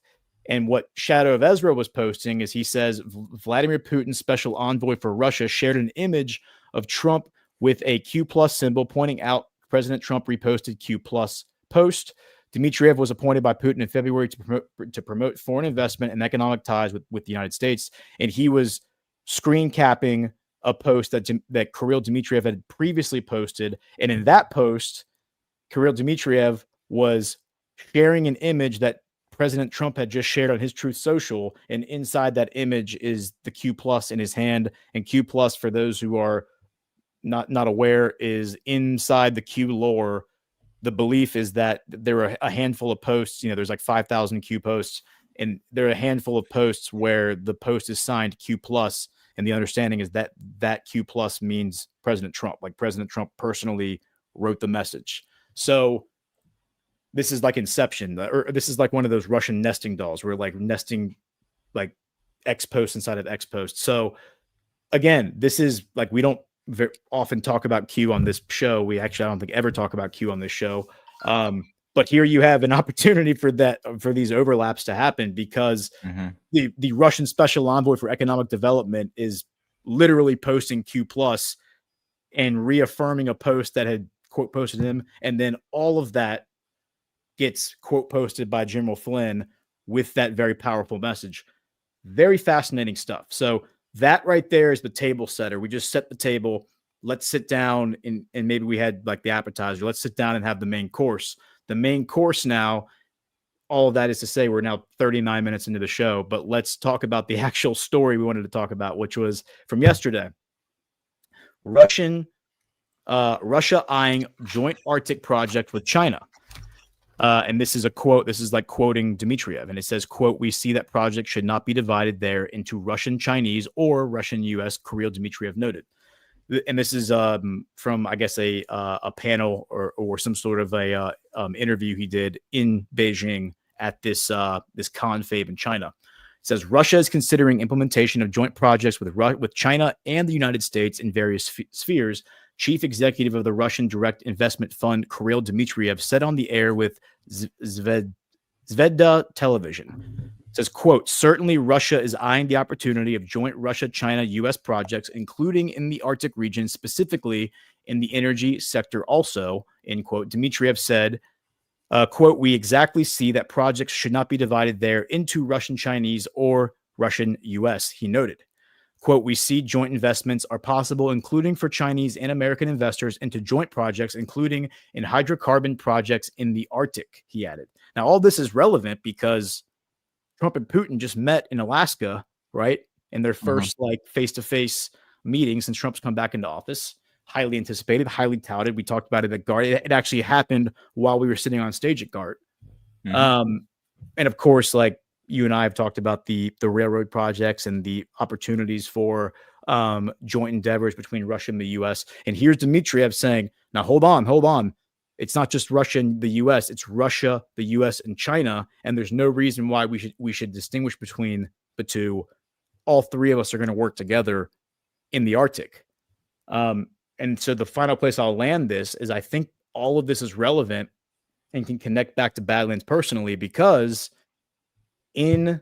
And what Shadow of Ezra was posting is he says Vladimir Putin's special envoy for Russia shared an image of Trump with a Q plus symbol, pointing out President Trump reposted Q plus post. Dmitriev was appointed by Putin in February to promote foreign investment and economic ties with the United States. And he was screen capping a post that Kirill Dmitriev had previously posted. And in that post, Kirill Dmitriev was sharing an image that President Trump had just shared on his Truth Social. And inside that image is the Q plus in his hand. And Q plus, for those who are not aware, is inside the Q lore. The belief is that there are a handful of posts, there's like 5,000 Q posts, and there are a handful of posts where the post is signed Q plus. And the understanding is that Q plus means President Trump, like President Trump personally wrote the message. So this is like Inception, or this is like one of those Russian nesting dolls where like nesting like X post inside of X post. So again, this is like, we don't very often talk about Q on this show. I don't think ever talk about Q on this show. But here you have an opportunity for these overlaps to happen, because the Russian special envoy for economic development is literally posting Q plus and reaffirming a post that had quote posted him. And then all of that gets quote posted by General Flynn with that very powerful message. Very fascinating stuff. So that right there is the table setter. We just set the table. Let's sit down and maybe we had like the appetizer. Let's sit down and have the main course. The main course now, all of that is to say we're now 39 minutes into the show, but let's talk about the actual story we wanted to talk about, which was from yesterday. Russia eyeing joint Arctic project with China. And this is a quote. This is like quoting Dmitriev, and it says, quote, "We see that project should not be divided there into Russian Chinese or Russian U.S., Kirill Dmitriev noted." And this is from, I guess, a panel or some sort of a interview he did in Beijing at this confab in China. It says Russia is considering implementation of joint projects with China and the United States in various spheres. Chief executive of the Russian Direct Investment Fund, Kirill Dmitriev, said on the air with Zvezda television. It says, quote, "Certainly Russia is eyeing the opportunity of joint Russia-China-U.S. projects, including in the Arctic region, specifically in the energy sector also," end quote. Dmitriev said, quote, "We exactly see that projects should not be divided there into Russian-Chinese or Russian-U.S., he noted. Quote, "We see joint investments are possible, including for Chinese and American investors, into joint projects, including in hydrocarbon projects in the Arctic," he added. Now, all this is relevant because Trump and Putin just met in Alaska, right? In their first like face-to-face meeting since Trump's come back into office. Highly anticipated, highly touted. We talked about it at GART. It actually happened while we were sitting on stage at GART. And of course, like, you and I have talked about the railroad projects and the opportunities for joint endeavors between Russia and the U.S. And here's Dmitriev saying, now, hold on. It's not just Russia and the U.S. It's Russia, the U.S., and China. And there's no reason why we should distinguish between the two. All three of us are going to work together in the Arctic. And so the final place I'll land this is I think all of this is relevant and can connect back to Badlands personally, because in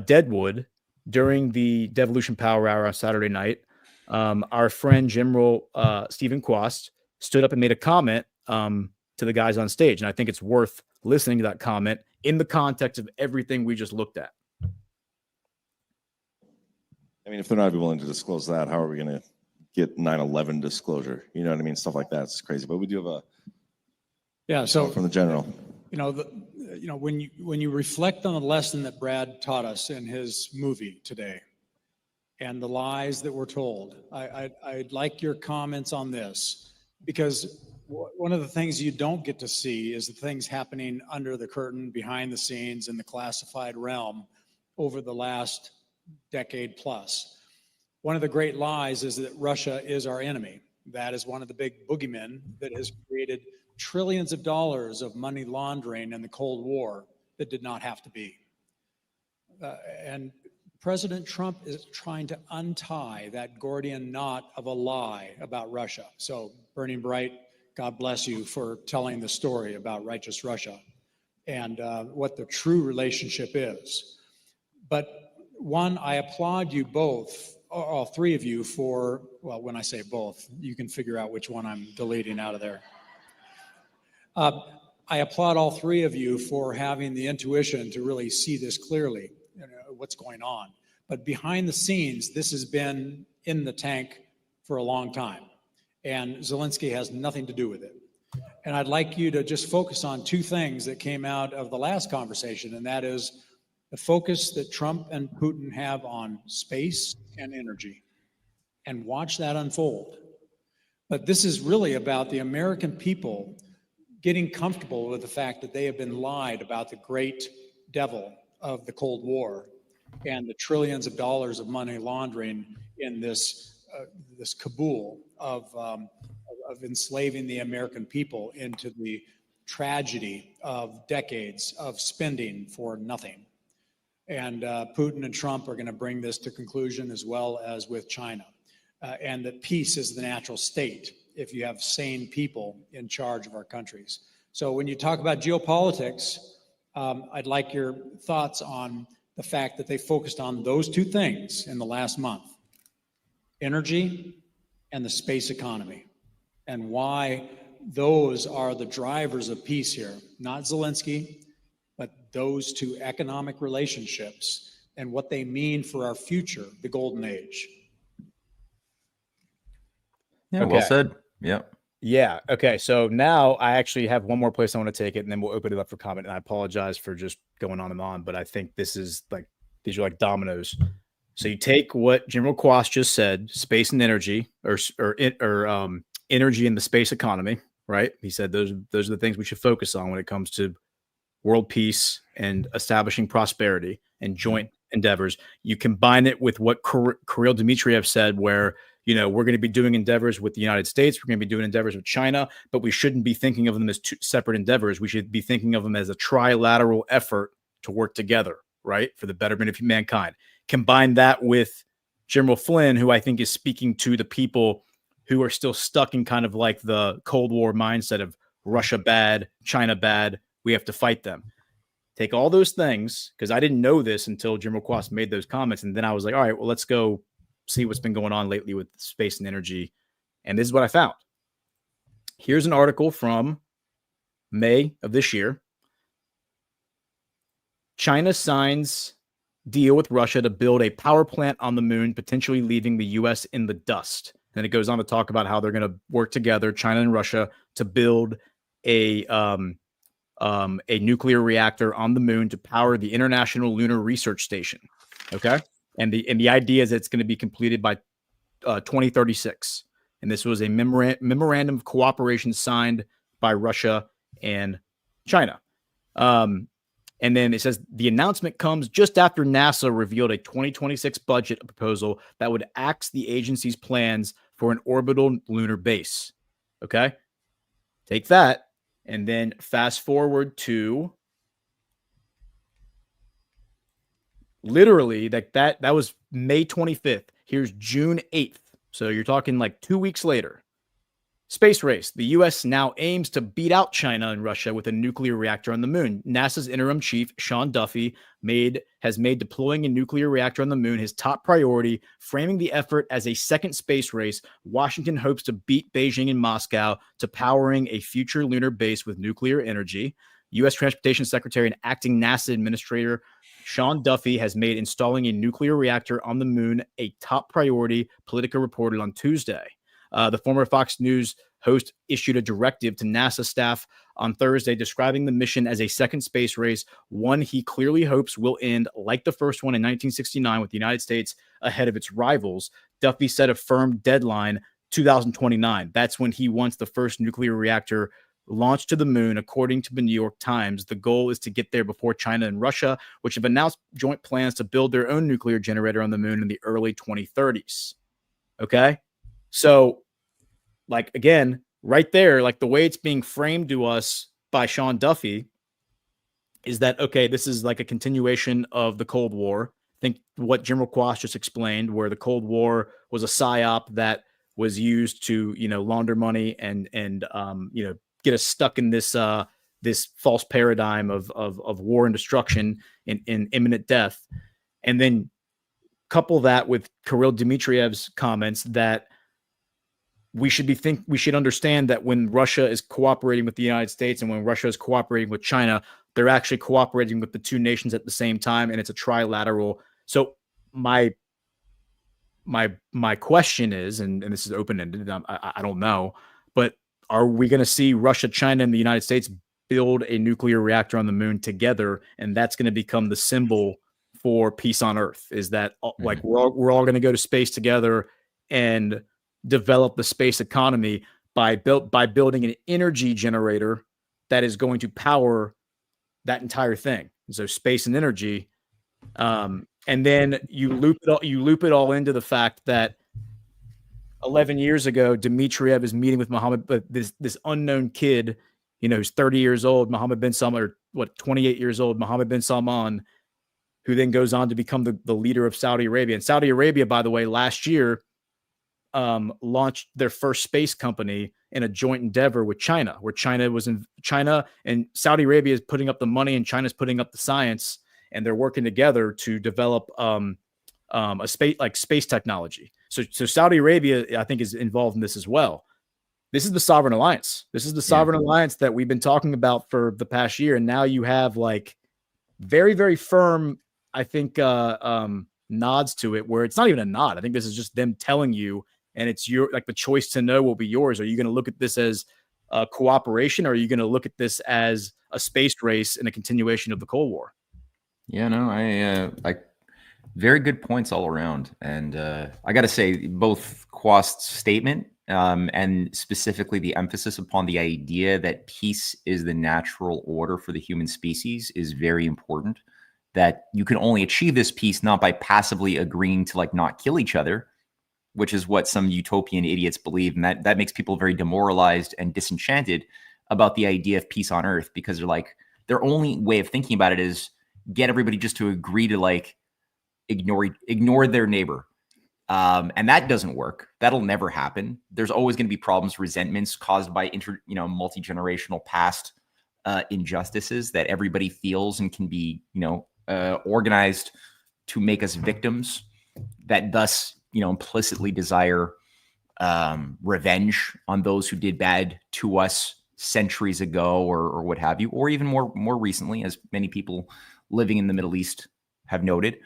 Deadwood during the Devolution Power Hour on Saturday night, our friend General Stephen Quast stood up and made a comment to the guys on stage. And I think it's worth listening to that comment in the context of everything we just looked at. I mean, if they're not even willing to disclose that, how are we going to get 9/11 disclosure? You know what I mean? Stuff like that. It's crazy. But we do have so from the general. When you reflect on the lesson that Brad taught us in his movie today and the lies that were told, I'd like your comments on this, because one of the things you don't get to see is the things happening under the curtain, behind the scenes, in the classified realm over the last decade plus. One of the great lies is that Russia is our enemy. That is one of the big boogeymen that has created trillions of dollars of money laundering in the Cold War that did not have to be. And President Trump is trying to untie that Gordian knot of a lie about Russia. So, Burning Bright, God bless you for telling the story about righteous Russia. and what the true relationship is. But one, I applaud you both, all three of you, for, well, when I say both, you can figure out which one I'm deleting out of there. I applaud all three of you for having the intuition to really see this clearly, what's going on. But behind the scenes, this has been in the tank for a long time, and Zelensky has nothing to do with it. And I'd like you to just focus on two things that came out of the last conversation, and that is the focus that Trump and Putin have on space and energy, and watch that unfold. But this is really about the American people getting comfortable with the fact that they have been lied about the great devil of the Cold War and the trillions of dollars of money laundering in this cabal of enslaving the American people into the tragedy of decades of spending for nothing. And Putin and Trump are going to bring this to conclusion, as well as with China. And that peace is the natural state if you have sane people in charge of our countries. So when you talk about geopolitics, I'd like your thoughts on the fact that they focused on those two things in the last month: energy and the space economy, and why those are the drivers of peace here. Not Zelensky, but those two economic relationships and what they mean for our future, the golden age. Yeah, Okay. well said. Yeah. Yeah. Okay. So now I actually have one more place I want to take it, and then we'll open it up for comment. And I apologize for just going on and on, but I think these are like dominoes. So you take what General Quast just said: space and energy, or energy and the space economy. Right? He said those are the things we should focus on when it comes to world peace and establishing prosperity and joint endeavors. You combine it with what Kirill Dmitriev said, where, you know, we're going to be doing endeavors with the United States, we're going to be doing endeavors with China, but we shouldn't be thinking of them as two separate endeavors. We should be thinking of them as a trilateral effort to work together, right, for the betterment of mankind. Combine that with General Flynn, who I think is speaking to the people who are still stuck in kind of like the Cold War mindset of Russia bad, China bad, we have to fight them. Take all those things, because I didn't know this until General Quast made those comments, and then I was like, all right, well, let's go see what's been going on lately with space and energy. And this is what I found. Here's an article from May of this year. China signs deal with Russia to build a power plant on the moon, potentially leaving the U.S. in the dust. And it goes on to talk about how they're going to work together, China and Russia, to build a nuclear reactor on the moon to power the International Lunar Research Station. Okay. And the idea is that it's going to be completed by 2036. And this was a memorandum of cooperation signed by Russia and China. And then it says the announcement comes just after NASA revealed a 2026 budget proposal that would axe the agency's plans for an orbital lunar base. Okay. Take that. And then fast forward to literally that was May 25th. Here's June 8th. So you're talking like 2 weeks later. Space race. The U.S. now aims to beat out China and Russia with a nuclear reactor on the moon. NASA's interim chief, Sean Duffy, has made deploying a nuclear reactor on the moon his top priority, framing the effort as a second space race. Washington hopes to beat Beijing and Moscow to powering a future lunar base with nuclear energy. U.S. Transportation Secretary and acting NASA Administrator Sean Duffy has made installing a nuclear reactor on the moon a top priority, Politico reported on Tuesday. The former Fox News host issued a directive to NASA staff on Thursday describing the mission as a second space race, one he clearly hopes will end like the first one in 1969 with the United States ahead of its rivals. Duffy set a firm deadline, 2029. That's when he wants the first nuclear reactor launched to the moon, according to the New York Times. The goal is to get there before China and Russia, which have announced joint plans to build their own nuclear generator on the moon in the early 2030s. Okay? So, like, again, right there, like the way it's being framed to us by Sean Duffy is that, okay, this is like a continuation of the Cold War. I think what General Quast just explained, where the Cold War was a psyop that was used to, launder money and get us stuck in this this false paradigm of war and destruction and imminent death. And then couple that with Kirill Dmitriev's comments that we should understand that when Russia is cooperating with the United States and when Russia is cooperating with China, they're actually cooperating with the two nations at the same time, and it's a trilateral. So my question is, and this is open-ended, I don't know, but are we going to see Russia, China, and the United States build a nuclear reactor on the moon together, and that's going to become the symbol for peace on Earth? Is that like we're all going to go to space together and develop the space economy by building an energy generator that is going to power that entire thing? So space and energy, and then you loop it all into the fact that 11 years ago, Dmitriev is meeting with Mohammed, but this unknown kid, who's 30 years old, Mohammed bin Salman, or 28 years old, Mohammed bin Salman, who then goes on to become the leader of Saudi Arabia. And Saudi Arabia, by the way, last year launched their first space company in a joint endeavor with China, where China and Saudi Arabia is putting up the money and China's putting up the science, and they're working together to develop a space technology. So Saudi Arabia, I think, is involved in this as well. This is the sovereign alliance. This is the sovereign alliance that we've been talking about for the past year. And now you have like very, very firm, I think, nods to it, where it's not even a nod. I think this is just them telling you, and it's the choice to know will be yours. Are you going to look at this as cooperation, or are you going to look at this as a space race and a continuation of the Cold War? Yeah, no, I very good points all around. And I got to say, both Quast's statement and specifically the emphasis upon the idea that peace is the natural order for the human species is very important. That you can only achieve this peace not by passively agreeing to not kill each other, which is what some utopian idiots believe. And that makes people very demoralized and disenchanted about the idea of peace on Earth, because they're like, their only way of thinking about it is get everybody just to agree to ignore their neighbor. And that doesn't work. That'll never happen. There's always going to be problems, resentments caused by multi-generational past injustices that everybody feels and can be, organized to make us victims, that thus, implicitly desire revenge on those who did bad to us centuries ago or what have you, or even more recently, as many people living in the Middle East have noted.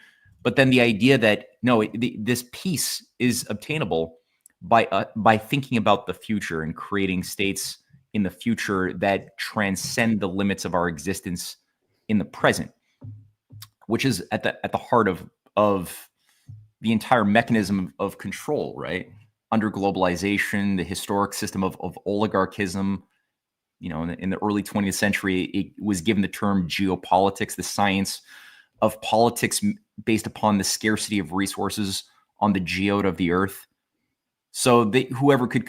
But then the idea that this peace is obtainable by thinking about the future and creating states in the future that transcend the limits of our existence in the present, which is at the heart of the entire mechanism of control, right? Under globalization, the historic system of oligarchism, in the early 20th century, it was given the term geopolitics, the science of politics based upon the scarcity of resources on the geode of the earth. So whoever could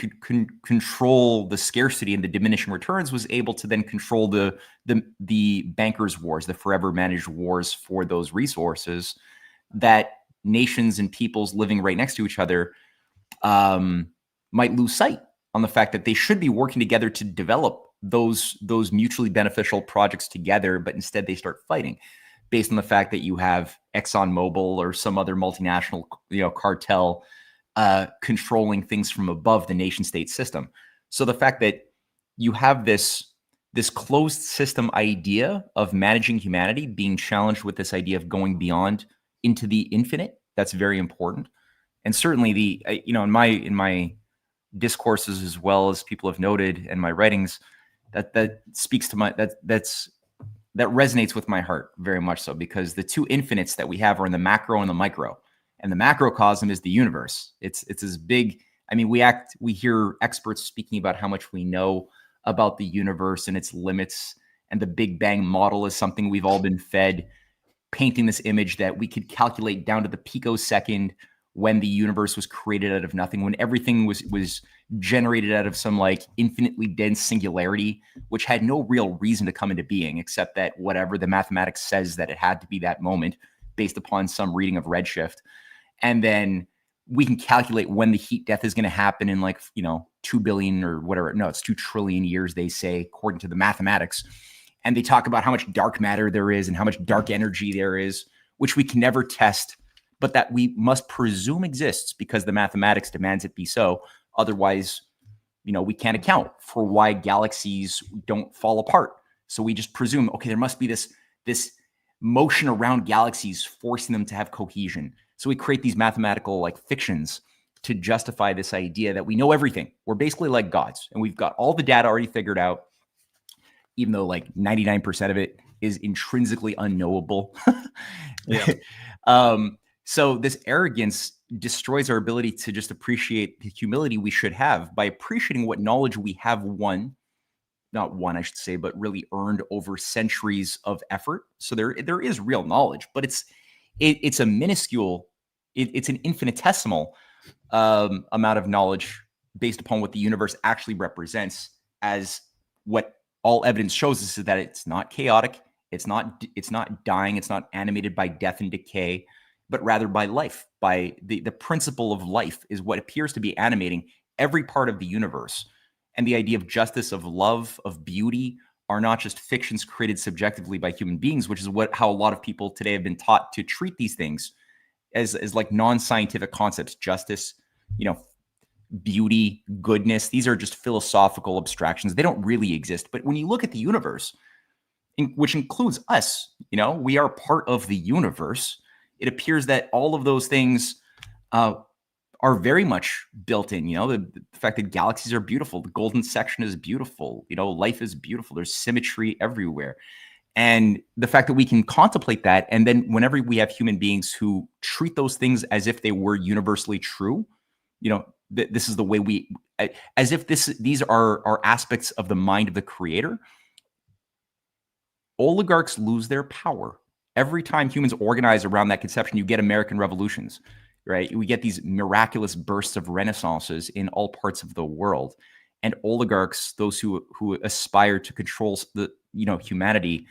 control the scarcity and the diminishing returns was able to then control the bankers' wars, the forever managed wars for those resources that nations and peoples living right next to each other might lose sight on the fact that they should be working together to develop those mutually beneficial projects together, but instead they start fighting based on the fact that you have ExxonMobil or some other multinational cartel controlling things from above the nation state system. So the fact that you have this closed system idea of managing humanity being challenged with this idea of going beyond into the infinite, that's very important. And certainly in my discourses, as well as people have noted in my writings, that speaks to that resonates with my heart very much so, because the two infinites that we have are in the macro and the micro. And the macrocosm is the universe. It's as big. I mean, we hear experts speaking about how much we know about the universe and its limits, and the Big Bang model is something we've all been fed, painting this image that we could calculate down to the picosecond when the universe was created out of nothing, when everything was generated out of some infinitely dense singularity, which had no real reason to come into being, except that whatever the mathematics says that it had to be that moment based upon some reading of redshift. And then we can calculate when the heat death is going to happen in 2 billion or whatever. No, it's 2 trillion years, they say, according to the mathematics. and they talk about how much dark matter there is and how much dark energy there is, which we can never test, but that we must presume exists because the mathematics demands it be so. Otherwise, we can't account for why galaxies don't fall apart. So we just presume, okay, there must be this motion around galaxies forcing them to have cohesion. So we create these mathematical like fictions to justify this idea that we know everything. We're basically like gods, and we've got all the data already figured out, even though like 99% of it is intrinsically unknowable. Yeah. So this arrogance destroys our ability to just appreciate the humility we should have by appreciating what knowledge we have I should say, but really earned over centuries of effort. So there is real knowledge, but it's a minuscule, it's an infinitesimal amount of knowledge based upon what the universe actually represents, as what all evidence shows us is that it's not chaotic, it's not dying, it's not animated by death and decay, but rather by life. By the principle of life is what appears to be animating every part of the universe. And the idea of justice, of love, of beauty are not just fictions created subjectively by human beings, which is how a lot of people today have been taught to treat these things as like non-scientific concepts. Justice, beauty, goodness, these are just philosophical abstractions. They don't really exist. But when you look at the universe, which includes us, we are part of the universe. It appears that all of those things are very much built in. The fact that galaxies are beautiful, the golden section is beautiful, life is beautiful. There's symmetry everywhere. And the fact that we can contemplate that, and then whenever we have human beings who treat those things as if they were universally true, this is the way as if these are aspects of the mind of the creator, oligarchs lose their power. Every time humans organize around that conception, you get American revolutions, right? We get these miraculous bursts of renaissances in all parts of the world. And oligarchs, those who aspire to control the humanity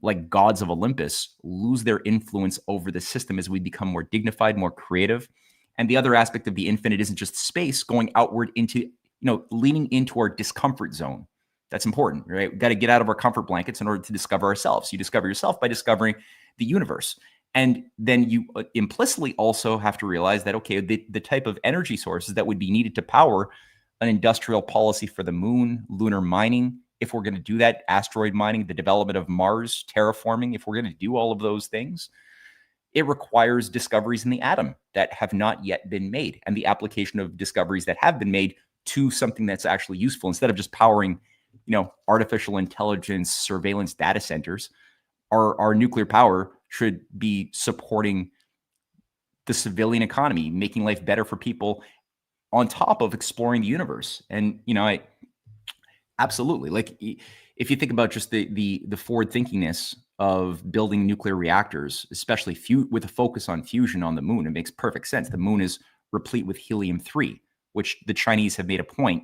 like gods of Olympus, lose their influence over the system as we become more dignified, more creative. And the other aspect of the infinite isn't just space going outward into, leaning into our discomfort zone. That's important, right? We've got to get out of our comfort blankets in order to discover ourselves. You discover yourself by discovering the universe. And then you implicitly also have to realize that, okay, the type of energy sources that would be needed to power an industrial policy for the moon, lunar mining, if we're going to do that, asteroid mining, the development of Mars, terraforming, if we're going to do all of those things, it requires discoveries in the atom that have not yet been made, and the application of discoveries that have been made to something that's actually useful instead of just powering artificial intelligence surveillance data centers. Our nuclear power should be supporting the civilian economy, making life better for people on top of exploring the universe. And, I absolutely, like, if you think about just the forward thinkingness of building nuclear reactors, especially with a focus on fusion on the moon, it makes perfect sense. The moon is replete with helium-3, which the Chinese have made a point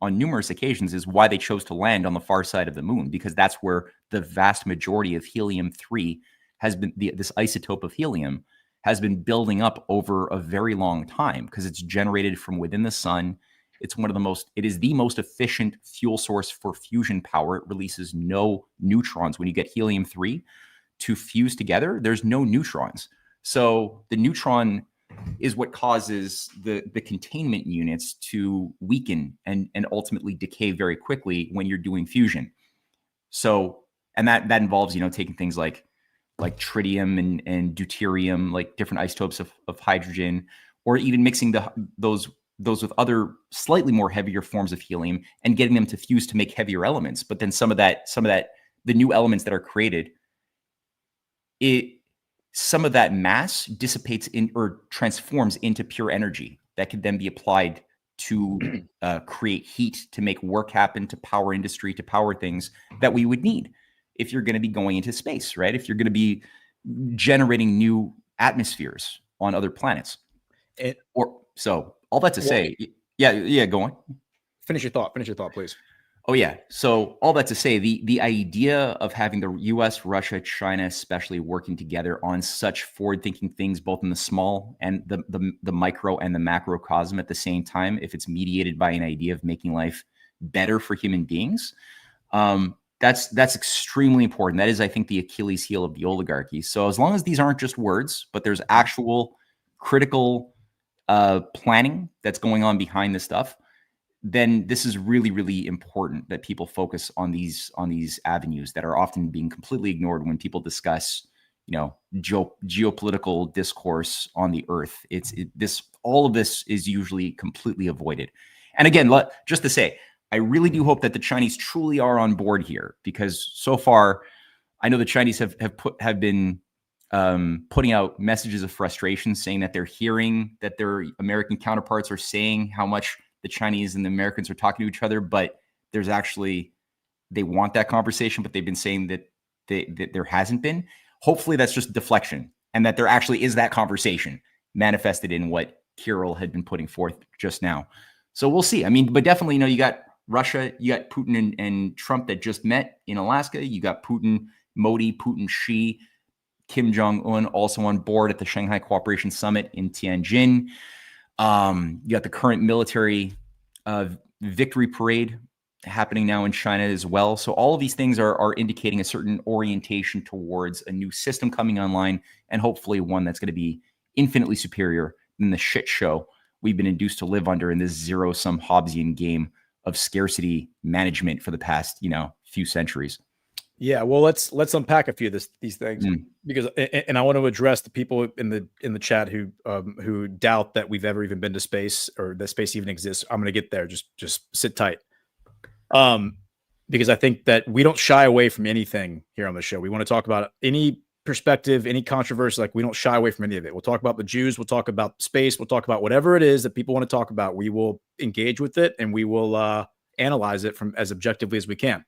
on numerous occasions is why they chose to land on the far side of the moon, because that's where the vast majority of helium-3 has been, this isotope of helium has been building up over a very long time, because it's generated from within the sun. It is the most efficient fuel source for fusion power. It releases no neutrons. When you get helium-3 to fuse together, there's no neutrons. So the neutron is what causes the containment units to weaken and ultimately decay very quickly when you're doing fusion. So, and that involves, taking things like tritium and deuterium, like different isotopes of hydrogen, or even mixing those with other slightly more heavier forms of helium and getting them to fuse to make heavier elements. But then some of that, the new elements that are created, some of that mass dissipates or transforms into pure energy that could then be applied to create heat, to make work happen, to power industry, to power things that we would need if you're going to be going into space, right? If you're going to be generating new atmospheres on other planets. So all that to say, yeah, go on. Finish your thought, please. Oh, yeah. So all that to say, the idea of having the US, Russia, China, especially working together on such forward-thinking things, both in the small and the micro and the macrocosm at the same time, if it's mediated by an idea of making life better for human beings, That's extremely important. That is, I think, the Achilles heel of the oligarchy. So as long as these aren't just words, but there's actual critical planning that's going on behind this stuff, then this is really, really important that people focus on these avenues that are often being completely ignored when people discuss, geopolitical discourse on the earth. All of this is usually completely avoided. And again, just to say, I really do hope that the Chinese truly are on board here, because so far, I know the Chinese have been putting out messages of frustration, saying that they're hearing that their American counterparts are saying how much the Chinese and the Americans are talking to each other, but there's actually, they want that conversation, but they've been saying that there hasn't been. Hopefully that's just deflection, and that there actually is that conversation manifested in what Kirill had been putting forth just now. So we'll see. I mean, but definitely, you got Russia, you got Putin and Trump that just met in Alaska. You got Putin, Modi, Putin, Xi, Kim Jong-un also on board at the Shanghai Cooperation Summit in Tianjin. You got the current military victory parade happening now in China as well. So all of these things are indicating a certain orientation towards a new system coming online, and hopefully one that's going to be infinitely superior than the shit show we've been induced to live under in this zero-sum Hobbesian game of scarcity management for the past, few centuries. Yeah, well, let's unpack a few of these things, because, and I want to address the people in the chat who doubt that we've ever even been to space, or that space even exists. I'm going to get there. Just sit tight, because I think that we don't shy away from anything here on the show. We want to talk about any perspective, any controversy. Like, we don't shy away from any of it. We'll talk about the Jews. We'll talk about space. We'll talk about whatever it is that people want to talk about. We will engage with it, and we will analyze it from as objectively as we can.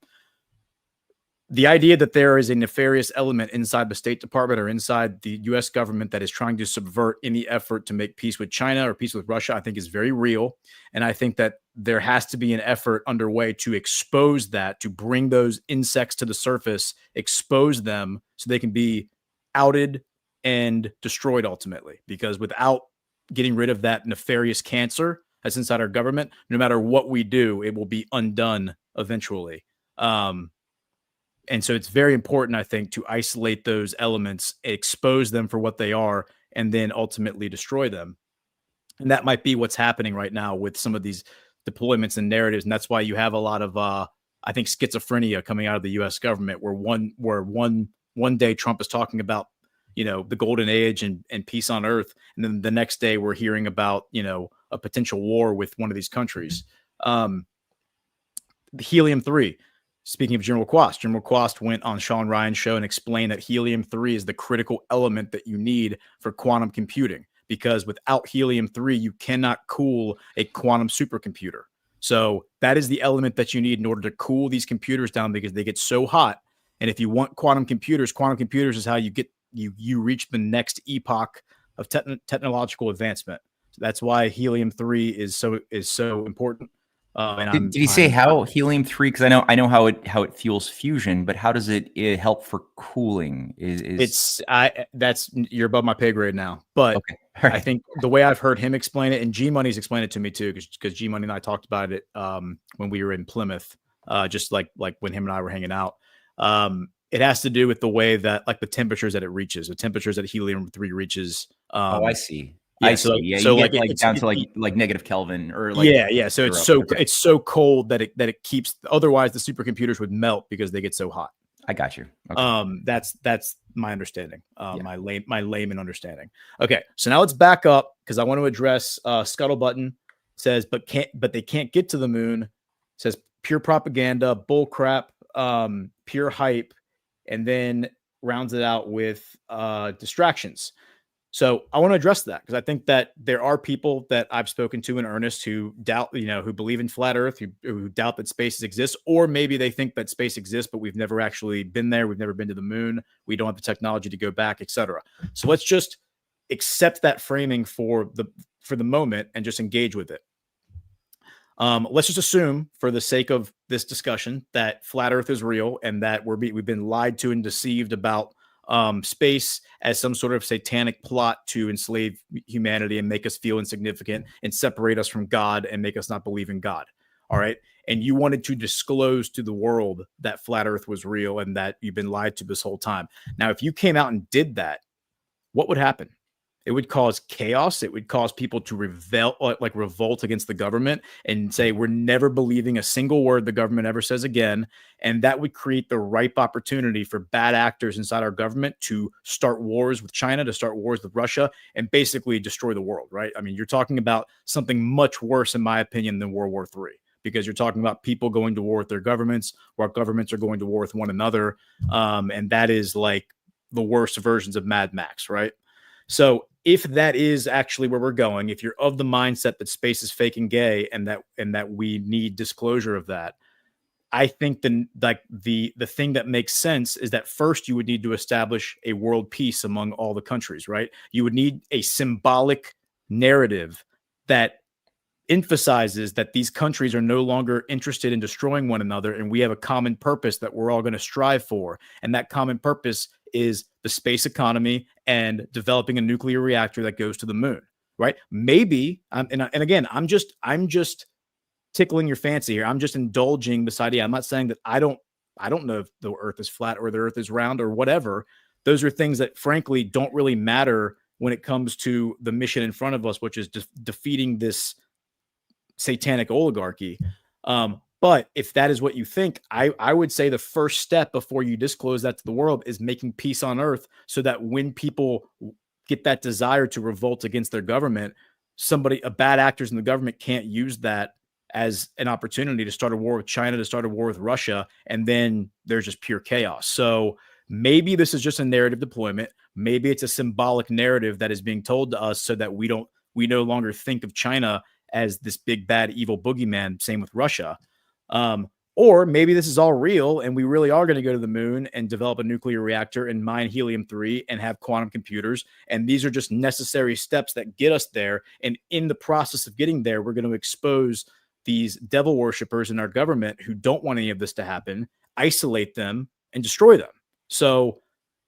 The idea that there is a nefarious element inside the State Department or inside the U.S. government that is trying to subvert any effort to make peace with China or peace with Russia, I think is very real. And I think that there has to be an effort underway to expose that, to bring those insects to the surface, expose them so they can be outed and destroyed ultimately. Because without getting rid of that nefarious cancer that's inside our government, no matter what we do, it will be undone eventually. And so it's very important, I think, to isolate those elements, expose them for what they are, and then ultimately destroy them. And that might be what's happening right now with some of these deployments and narratives. And that's why you have a lot of, I think, schizophrenia coming out of the U.S. government, where one day Trump is talking about, the golden age and peace on earth. And then the next day we're hearing about, a potential war with one of these countries. The helium-3. Speaking of General Quast went on Sean Ryan's show and explained that helium-3 is the critical element that you need for quantum computing, because without helium-3, you cannot cool a quantum supercomputer. So that is the element that you need in order to cool these computers down, because they get so hot. And if you want quantum computers is how you get you reach the next epoch of technological advancement. So that's why helium-3 is so important. Did you say how helium-3? Because I know how it fuels fusion, but how does it help for cooling? That's you're above my pay grade now. But okay. Right. I think the way I've heard him explain it, and G Money's explained it to me too, because G Money and I talked about it when we were in Plymouth, just like when him and I were hanging out. It has to do with the way that, like, the temperatures that it reaches, the temperatures that helium-3 reaches. I see. Yeah, I see. Yeah, so like down to like negative Kelvin, or like, yeah. So it's so cold that it keeps. Otherwise, the supercomputers would melt because they get so hot. I got you. Okay. That's my understanding. My layman understanding. Okay, so now let's back up, because I want to address Scuttlebutton says, but they can't get to the moon. Says pure propaganda, bull crap, pure hype, and then rounds it out with distractions. So I want to address that, because I think that there are people that I've spoken to in earnest who doubt, who believe in flat Earth, who doubt that space exists, or maybe they think that space exists, but we've never actually been there. We've never been to the moon. We don't have the technology to go back, etc. So let's just accept that framing for the moment and just engage with it. Let's just assume, for the sake of this discussion, that flat Earth is real, and that we've been lied to and deceived about space as some sort of satanic plot to enslave humanity and make us feel insignificant and separate us from God and make us not believe in God. all right, and you wanted to disclose to the world that flat Earth was real and that you've been lied to this whole time. Now, if you came out and did that, what would happen? It would cause chaos. It would cause people to revolt against the government and say, we're never believing a single word the government ever says again. And that would create the ripe opportunity for bad actors inside our government to start wars with China, to start wars with Russia, and basically destroy the world, right? I mean, you're talking about something much worse, in my opinion, than World War III, because you're talking about people going to war with their governments, while governments are going to war with one another. And that is like the worst versions of Mad Max, right? So if that is actually where we're going, if you're of the mindset that space is fake and gay and that we need disclosure of that, I think the thing that makes sense is that first you would need to establish a world peace among all the countries, right? You would need a symbolic narrative that emphasizes that these countries are no longer interested in destroying one another, and we have a common purpose that we're all going to strive for. And that common purpose is the space economy and developing a nuclear reactor that goes to the moon, right? Maybe, and again, I'm just tickling your fancy here. I'm just indulging this idea. I'm not saying that I don't know if the Earth is flat or the Earth is round or whatever. Those are things that frankly don't really matter when it comes to the mission in front of us, which is defeating this satanic oligarchy. But if that is what you think, I would say the first step before you disclose that to the world is making peace on Earth, so that when people get that desire to revolt against their government, bad actors in the government can't use that as an opportunity to start a war with China, to start a war with Russia, and then there's just pure chaos. So maybe this is just a narrative deployment. Maybe it's a symbolic narrative that is being told to us so that we no longer think of China as this big, bad, evil boogeyman. Same with Russia. Or maybe this is all real and we really are going to go to the moon and develop a nuclear reactor and mine helium-3 and have quantum computers. And these are just necessary steps that get us there. And in the process of getting there, we're going to expose these devil worshippers in our government who don't want any of this to happen, isolate them, and destroy them. So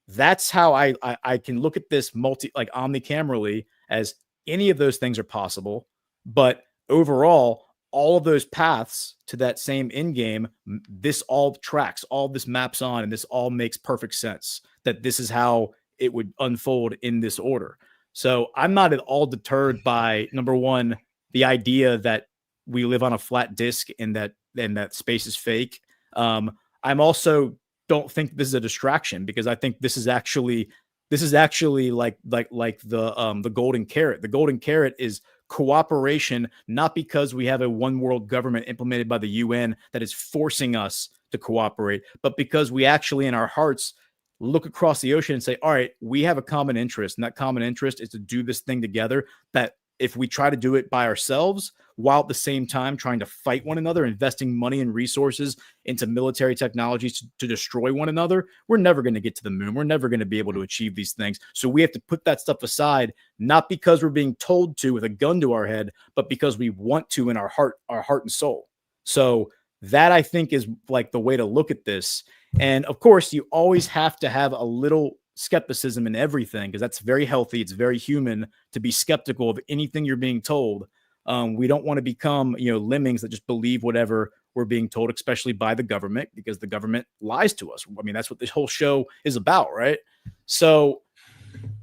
that's how I can look at this omnicamerally, as any of those things are possible. But overall, all of those paths to that same end game, this all tracks, all this maps on, and this all makes perfect sense that this is how it would unfold in this order. So I'm not at all deterred by, number one, the idea that we live on a flat disk and that space is fake. I'm also don't think this is a distraction, because I think this is actually like the golden carrot. The golden carrot is cooperation, not because we have a one world government implemented by the UN that is forcing us to cooperate, but because we actually in our hearts look across the ocean and say, all right, we have a common interest, and that common interest is to do this thing together. That if we try to do it by ourselves, while at the same time trying to fight one another, investing money and resources into military technologies to destroy one another, we're never going to get to the moon. We're never going to be able to achieve these things. So we have to put that stuff aside, not because we're being told to with a gun to our head, but because we want to in our heart and soul. So that, I think, is like the way to look at this. And of course, you always have to have a little skepticism in everything, because that's very healthy. It's very human to be skeptical of anything you're being told. We don't want to become, lemmings that just believe whatever we're being told, especially by the government, because the government lies to us. I mean, that's what this whole show is about, right? So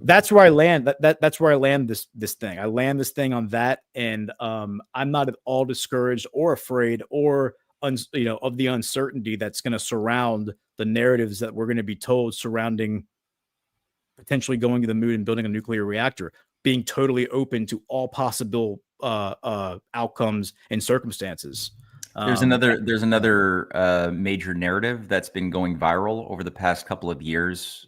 that's where I land. That's where I land this thing. I land this thing on that, and I'm not at all discouraged or afraid or of the uncertainty that's going to surround the narratives that we're going to be told surrounding potentially going to the moon and building a nuclear reactor, being totally open to all possible outcomes and circumstances. There's another major narrative that's been going viral over the past couple of years,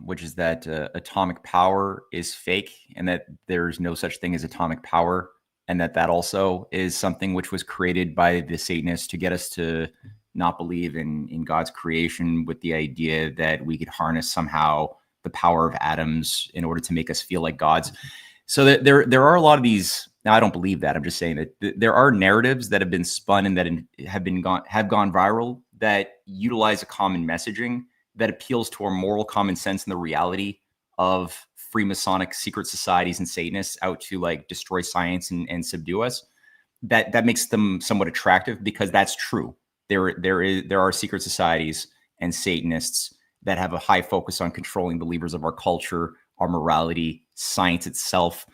which is that atomic power is fake, and that there's no such thing as atomic power, and that also is something which was created by the Satanists to get us to not believe in God's creation, with the idea that we could harness somehow the power of atoms in order to make us feel like gods. So that there are a lot of these. Now, I don't believe that. I'm just saying that there are narratives that have been spun and that have gone viral that utilize a common messaging that appeals to our moral common sense and the reality of Freemasonic secret societies and Satanists out to like destroy science and subdue us. that makes them somewhat attractive, because that's true. There are secret societies and Satanists that have a high focus on controlling the levers of our culture, our morality, science itself.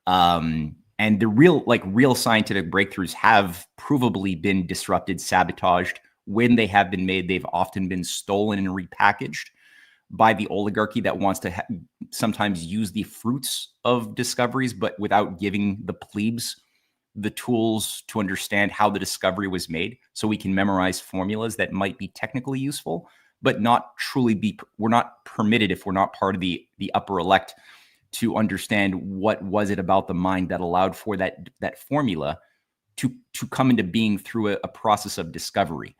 And the real scientific breakthroughs have provably been disrupted, sabotaged. When they have been made, they've often been stolen and repackaged by the oligarchy that wants to sometimes use the fruits of discoveries, but without giving the plebes the tools to understand how the discovery was made. So we can memorize formulas that might be technically useful, but not truly we're not permitted, if we're not part of the upper elect, to understand what was it about the mind that allowed for that formula to come into being through a process of discovery.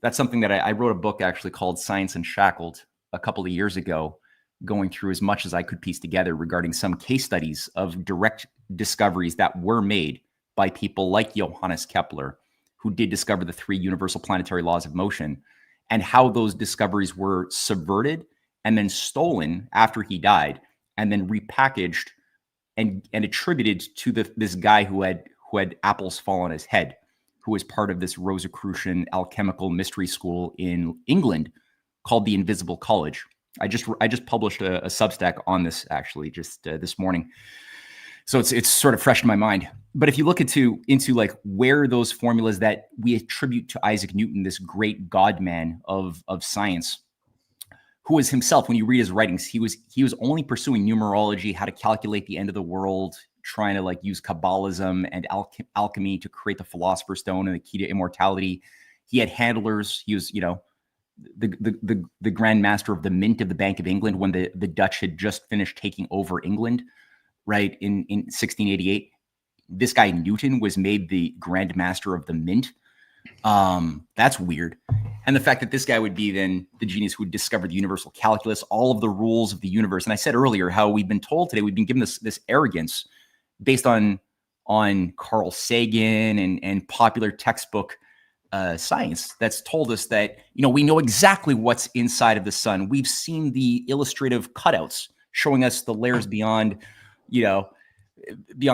That's something that I wrote a book actually called Science Unshackled a couple of years ago, going through as much as I could piece together regarding some case studies of direct discoveries that were made by people like Johannes Kepler, who did discover the 3 universal planetary laws of motion, and how those discoveries were subverted and then stolen after he died, and then repackaged and attributed to this guy who had apples fall on his head, who was part of this Rosicrucian alchemical mystery school in England called the Invisible College. I just published a Substack on this actually just this morning, so it's sort of fresh in my mind. But if you look into like where those formulas that we attribute to Isaac Newton, this great God man of science, who was himself, when you read his writings, he was only pursuing numerology, how to calculate the end of the world, trying to like use Kabbalism and alchemy to create the Philosopher's Stone and the key to immortality. He had handlers. He was, the Grand Master of the Mint of the Bank of England when the Dutch had just finished taking over England, right, in 1688. This guy Newton was made the Grand Master of the Mint. That's weird. And the fact that this guy would be then the genius who would discover the universal calculus, all of the rules of the universe. And I said earlier how we've been told today, we've been given this arrogance based on Carl Sagan and popular textbook science that's told us that, we know exactly what's inside of the sun. We've seen the illustrative cutouts showing us the layers beyond the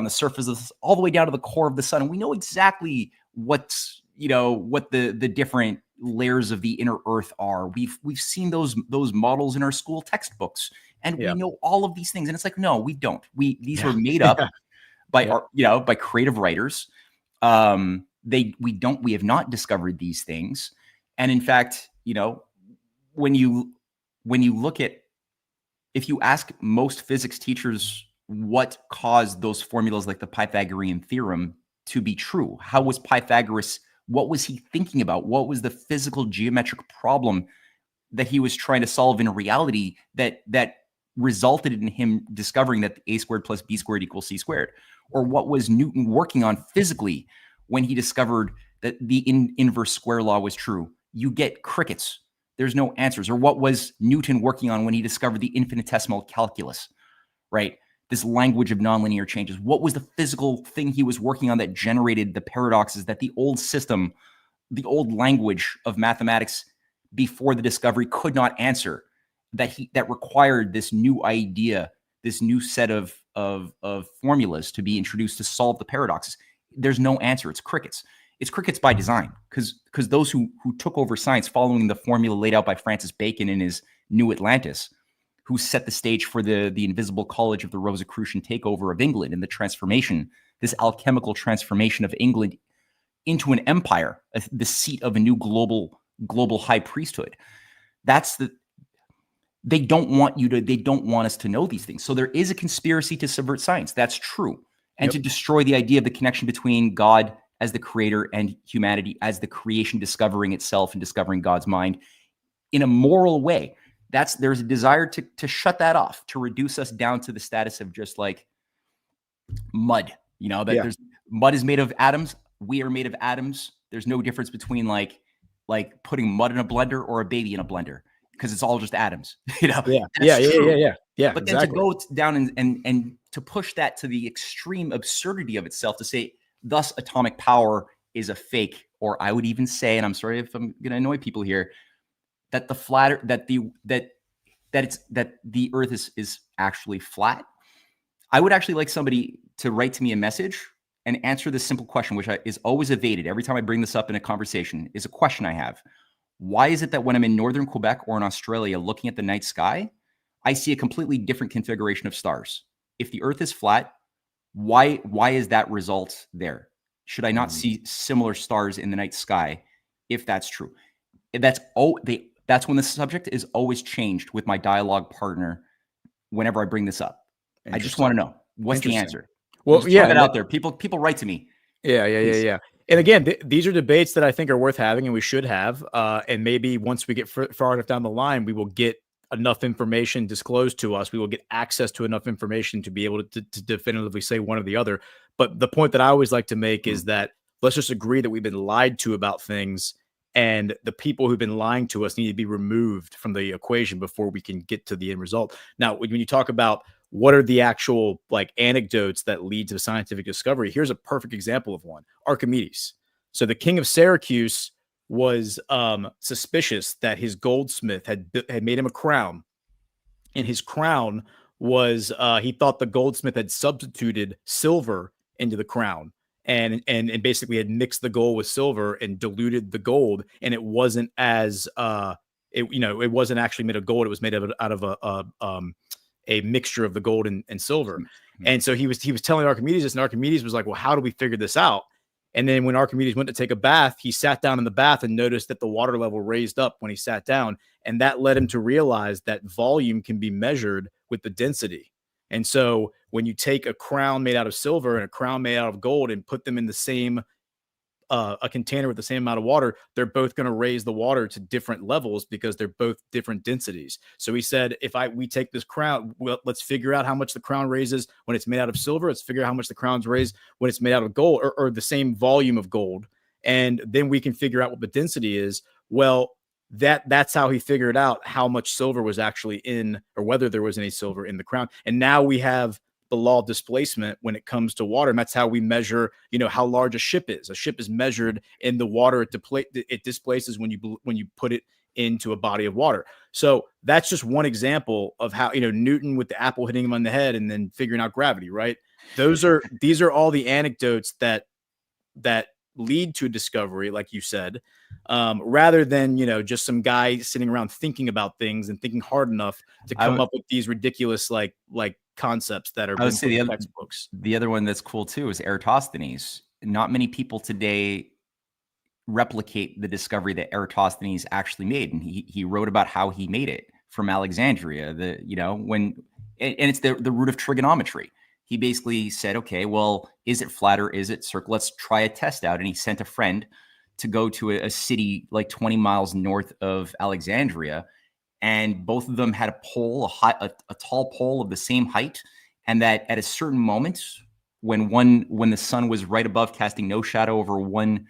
surface of this, all the way down to the core of the sun. And we know exactly what the different layers of the inner earth are. We've seen those models in our school textbooks, and we know all of these things. And it's like, no, we don't. These were made up by creative writers. We have not discovered these things. And in fact, when you look at, if you ask most physics teachers what caused those formulas like the Pythagorean theorem to be true, how was Pythagoras, what was he thinking about? What was the physical geometric problem that he was trying to solve in reality that resulted in him discovering that a squared plus b squared equals c squared? Or what was Newton working on physically when he discovered that the inverse square law was true? You get crickets. There's no answers. Or what was Newton working on when he discovered the infinitesimal calculus, right? This language of nonlinear changes. What was the physical thing he was working on that generated the paradoxes that the old system, the old language of mathematics before the discovery could not answer, that required this new idea, this new set of formulas to be introduced to solve the paradoxes? There's no answer. It's crickets. It's crickets by design, because those who took over science following the formula laid out by Francis Bacon in his New Atlantis, who set the stage for the Invisible College of the Rosicrucian takeover of England and the transformation, this alchemical transformation of England into an empire, the seat of a new global high priesthood. They don't want us to know these things. So there is a conspiracy to subvert science. That's true. And to destroy the idea of the connection between God as the creator and humanity as the creation discovering itself and discovering God's mind in a moral way. There's a desire to shut that off, to reduce us down to the status of just like mud. There's mud is made of atoms. We are made of atoms. There's no difference between like putting mud in a blender or a baby in a blender, because it's all just atoms. Yeah. But Exactly. then to go down and to push that to the extreme absurdity of itself, to say thus atomic power is a fake, or I would even say, and I'm sorry if I'm going to annoy people here, that the Earth is actually flat. I would actually like somebody to write to me a message and answer this simple question, which is always evaded every time I bring this up in a conversation, is a question I have. Why is it that when I'm in northern Quebec or in Australia looking at the night sky, I see a completely different configuration of stars? If the Earth is flat, why is that result there? Should I not see similar stars in the night sky if that's true? That's when the subject is always changed with my dialogue partner whenever I bring this up. I just want to know, what's the answer? Well, yeah, it out there. People write to me. Yeah. And again, these are debates that I think are worth having and we should have. And maybe once we get far enough down the line, we will get enough information disclosed to us. We will get access to enough information to be able to definitively say one or the other. But the point that I always like to make is that let's just agree that we've been lied to about things, and the people who've been lying to us need to be removed from the equation before we can get to the end result. Now, when you talk about what are the actual like anecdotes that lead to scientific discovery, here's a perfect example of one: Archimedes. So the king of Syracuse was suspicious that his goldsmith had made him a crown, and his crown was he thought the goldsmith had substituted silver into the crown, and basically had mixed the gold with silver and diluted the gold, and it wasn't as it wasn't actually made of gold. It was made out of a mixture of the gold and silver. And so he was telling Archimedes this, and Archimedes was like, well, how do we figure this out? And then when Archimedes went to take a bath, he sat down in the bath and noticed that the water level raised up when he sat down. And that led him to realize that volume can be measured with the density. And so when you take a crown made out of silver and a crown made out of gold and put them in the same a container with the same amount of water, they're both going to raise the water to different levels because they're both different densities. So he said, we take this crown, well, let's figure out how much the crown raises when it's made out of silver. Let's figure out how much the crown's raised when it's made out of gold, or the same volume of gold. And then we can figure out what the density is. Well, that's how he figured out how much silver was actually in, or whether there was any silver in the crown. And now we have the law of displacement when it comes to water. And that's how we measure, how large a ship is. A ship is measured in the water it displaces when you put it into a body of water. So that's just one example of how, Newton with the apple hitting him on the head and then figuring out gravity, right? These are all the anecdotes that lead to a discovery, like you said, rather than, just some guy sitting around thinking about things and thinking hard enough to come up with these ridiculous, like concepts that are in textbooks. The other one that's cool too is Eratosthenes. Not many people today replicate the discovery that Eratosthenes actually made, and he wrote about how he made it from Alexandria. And it's the root of trigonometry. He basically said, okay, well, is it flat or is it circle? Let's try a test out. And he sent a friend to go to a city like 20 miles north of Alexandria. And both of them had a pole, a tall pole of the same height. And that at a certain moment, when the sun was right above, casting no shadow over one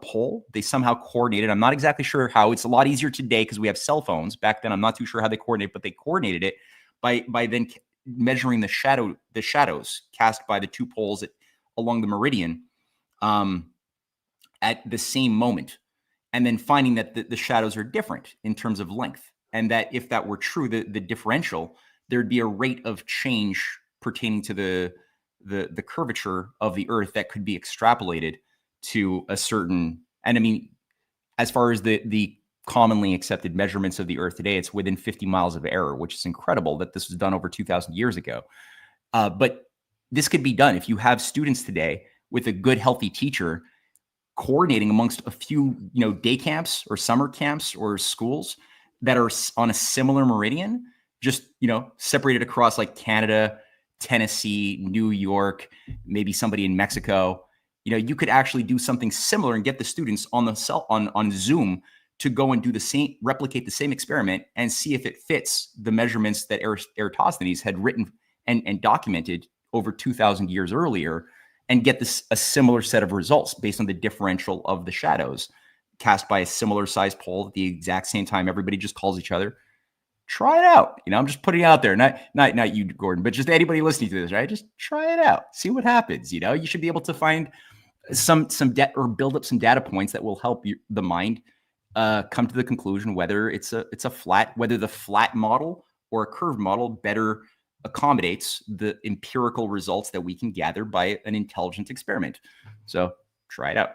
pole, they somehow coordinated. I'm not exactly sure how. It's a lot easier today because we have cell phones. Back then, I'm not too sure how they coordinated, but they coordinated it by then measuring the shadows cast by the two poles along the meridian at the same moment, and then finding that the shadows are different in terms of length. And that if that were true, the differential, there'd be a rate of change pertaining to the curvature of the Earth that could be extrapolated to a certain. And I mean, as far as the commonly accepted measurements of the Earth today, it's within 50 miles of error, which is incredible that this was done over 2,000 years ago. But this could be done if you have students today with a good, healthy teacher coordinating amongst a few, day camps or summer camps or schools that are on a similar meridian, just, separated across like Canada, Tennessee, New York, maybe somebody in Mexico. You could actually do something similar and get the students on Zoom to go and replicate the same experiment and see if it fits the measurements that Eratosthenes had written and documented over 2,000 years earlier, and get a similar set of results based on the differential of the shadows cast by a similar sized pole at the exact same time. Everybody just calls each other. Try it out. I'm just putting it out there. Not you, Gordon, but just anybody listening to this, right? Just try it out. See what happens. You should be able to find some or build up some data points that will help the mind come to the conclusion whether it's a flat, whether the flat model or a curved model better accommodates the empirical results that we can gather by an intelligent experiment. So try it out.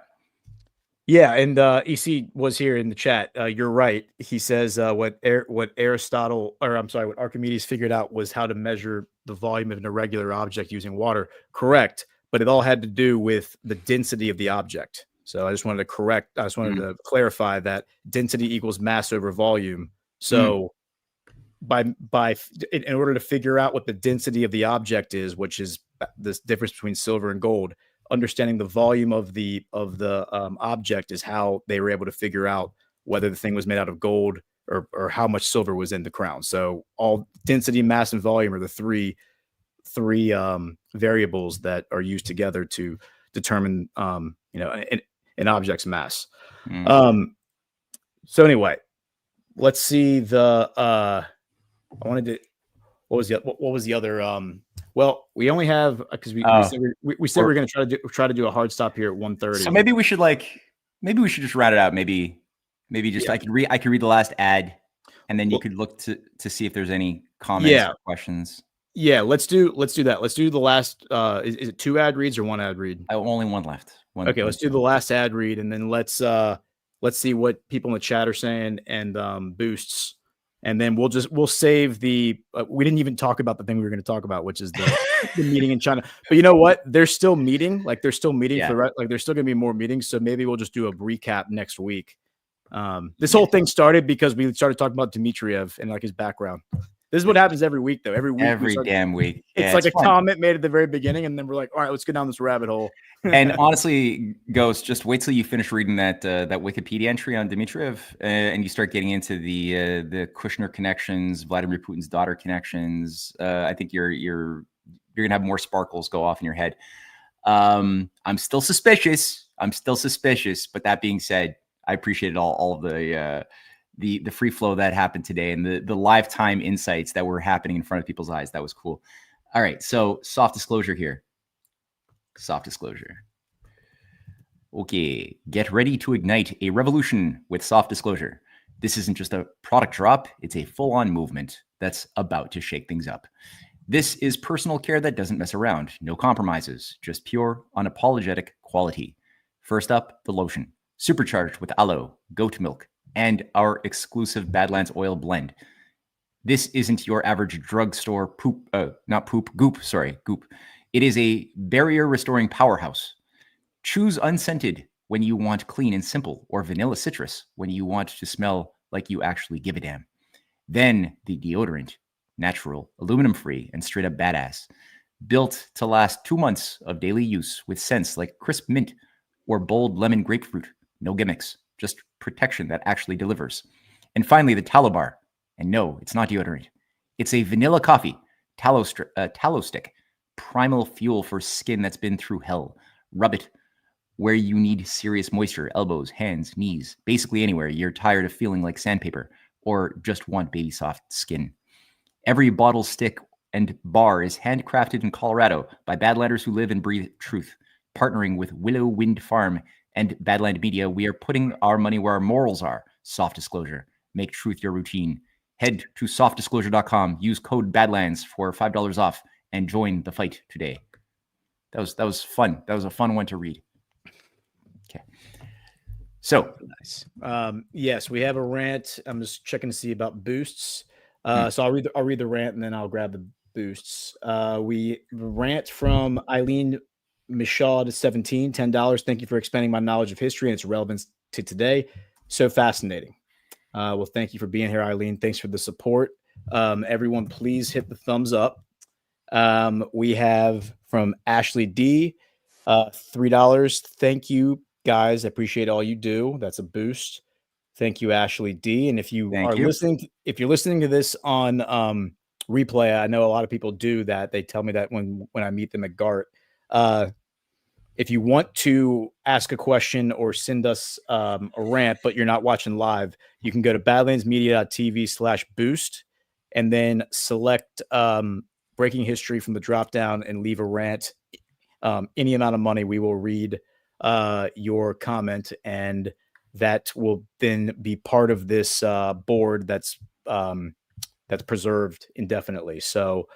Yeah, and EC was here in the chat. You're right. He says what Archimedes figured out was how to measure the volume of an irregular object using water. Correct, but it all had to do with the density of the object. So I just wanted to clarify that density equals mass over volume. So in order to figure out what the density of the object is, which is this difference between silver and gold, understanding the volume of the object is how they were able to figure out whether the thing was made out of gold or how much silver was in the crown. So all density, mass, and volume are the three variables that are used together to determine an object's mass. So anyway, let's see what was the other well, we only have because we said we're going to try to do a hard stop here at 1:30. So maybe we should just round it out. Maybe just I could read the last ad, and then you could look to see if there's any comments or questions. Yeah, let's do that. Let's do the last. Is it 2 ad reads or 1 ad read? Only one left. Okay, let's do the last ad read, and then let's see what people in the chat are saying and boosts. And then we'll save the. We didn't even talk about the thing we were going to talk about, which is the meeting in China. But you know what? They're still meeting. They're still meeting there's still going to be more meetings. So maybe we'll just do a recap next week. This whole thing started because we started talking about Dmitriev and his background. This is what happens every week, though. Every damn week. Yeah, it's like a comment made at the very beginning, and then we're like, all right, let's go down this rabbit hole. And honestly, Ghost, just wait till you finish reading that Wikipedia entry on Dmitriev, and you start getting into the Kushner connections, Vladimir Putin's daughter connections. I think you're gonna have more sparkles go off in your head. I'm still suspicious. But that being said, I appreciated all of the free flow that happened today and the lifetime insights that were happening in front of people's eyes. That was cool. All right. So soft disclosure here. Okay. Get ready to ignite a revolution with soft disclosure. This isn't just a product drop. It's a full-on movement that's about to shake things up. This is personal care that doesn't mess around. No compromises, just pure, unapologetic quality. First up, the lotion. Supercharged with aloe, goat milk, and our exclusive Badlands oil blend. This isn't your average drugstore goop. It is a barrier-restoring powerhouse. Choose unscented when you want clean and simple, or vanilla citrus when you want to smell like you actually give a damn. Then the deodorant, natural, aluminum-free, and straight-up badass. Built to last 2 months of daily use with scents like crisp mint or bold lemon grapefruit. No gimmicks. Just protection that actually delivers. And finally, the tallow bar. And no, it's not deodorant. It's a vanilla coffee tallow stick. Primal fuel for skin that's been through hell. Rub it where you need serious moisture. Elbows, hands, knees. Basically anywhere you're tired of feeling like sandpaper or just want baby soft skin. Every bottle, stick, and bar is handcrafted in Colorado by Badlanders who live and breathe truth. Partnering with Willow Wind Farm and Badland Media, we are putting our money where our morals are. Soft disclosure. Make truth your routine. Head to softdisclosure.com. Use code Badlands for $5 off and join the fight today. That was fun. That was a fun one to read. Okay. So nice. Yes, we have a rant. I'm just checking to see about boosts. So I'll read the rant and then I'll grab the boosts. We rant from Eileen Michaud to 17, $10. Thank you for expanding my knowledge of history and its relevance to today. So fascinating. Well, thank you for being here, Eileen. Thanks for the support. Everyone, please hit the thumbs up. We have from Ashley D, $3. Thank you, guys. I appreciate all you do. That's a boost. Thank you, Ashley D. And if you're listening to this on replay, I know a lot of people do that. They tell me that when I meet them at GART. If you want to ask a question or send us a rant, but you're not watching live, you can go to badlandsmedia.tv/boost and then select breaking history from the drop down and leave a rant. Any amount of money, we will read your comment, and that will then be part of this board that's preserved indefinitely. So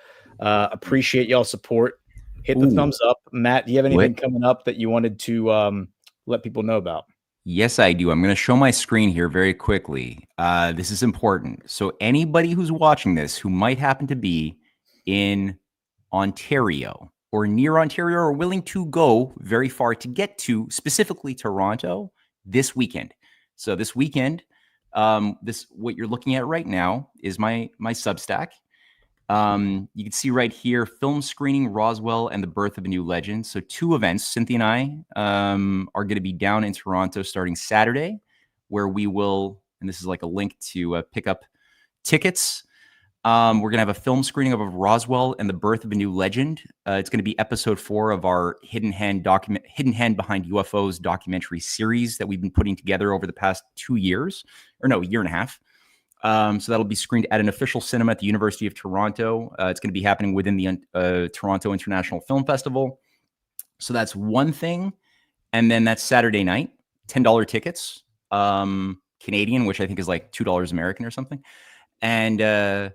Appreciate y'all support. Hit the thumbs up. Matt, do you have anything coming up that you wanted to let people know about? Yes, I do. I'm going to show my screen here very quickly. This is important. So anybody who's watching this who might happen to be in Ontario or near Ontario or willing to go very far to get to specifically Toronto this weekend. So this weekend, what you're looking at right now is my Substack. You can see right here, film screening Roswell and the Birth of a New Legend. So 2 events. Cynthia and I are going to be down in Toronto starting Saturday, where we will, and this is like a link to pick up tickets. We're going to have a film screening of Roswell and the Birth of a New Legend. It's going to be episode 4 of our Hidden Hand Behind UFOs documentary series that we've been putting together over the past 2 years, or no, 1.5 years. So that'll be screened at an official cinema at the University of Toronto. It's going to be happening within the Toronto International Film Festival. So that's one thing. And then that's Saturday night, $10 tickets, Canadian, which I think is like $2 American or something. And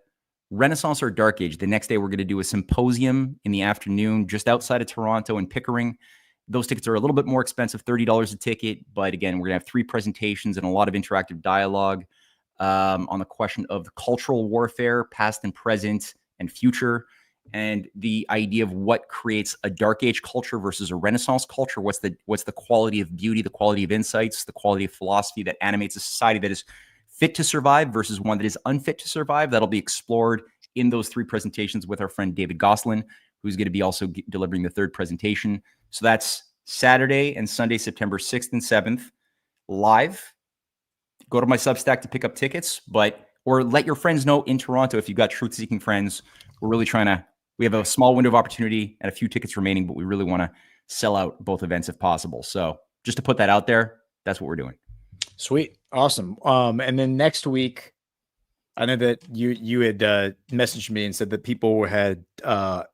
Renaissance or Dark Age. The next day, we're going to do a symposium in the afternoon just outside of Toronto in Pickering. Those tickets are a little bit more expensive, $30 a ticket. But again, we're going to have 3 presentations and a lot of interactive dialogue on the question of cultural warfare, past and present and future, and the idea of what creates a Dark Age culture versus a Renaissance culture. What's the quality of beauty, the quality of insights, the quality of philosophy that animates a society that is fit to survive versus one that is unfit to survive? That'll be explored in those 3 presentations with our friend David Gosselin, who's going to be also delivering the 3rd presentation. So that's Saturday and Sunday, September 6th and 7th, live. Go to my Substack to pick up tickets, or let your friends know in Toronto if you've got truth-seeking friends. We're really we have a small window of opportunity and a few tickets remaining, but we really want to sell out both events if possible. So just to put that out there, that's what we're doing. Sweet. Awesome. And then next week, I know that you had messaged me and said that people had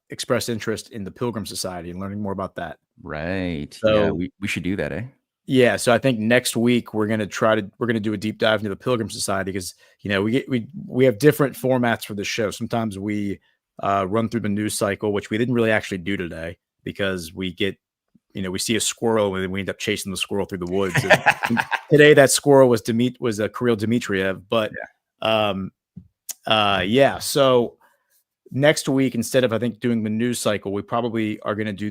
expressed interest in the Pilgrim Society and learning more about that. Right. So, yeah, we should do that, eh? Yeah, so I think next week we're gonna do a deep dive into the Pilgrim Society because we have different formats for the show. Sometimes we run through the news cycle, which we didn't really actually do today because we get we see a squirrel and then we end up chasing the squirrel through the woods. Today that squirrel was Kirill Dmitriev, but So next week, instead of I think doing the news cycle, we probably are going to do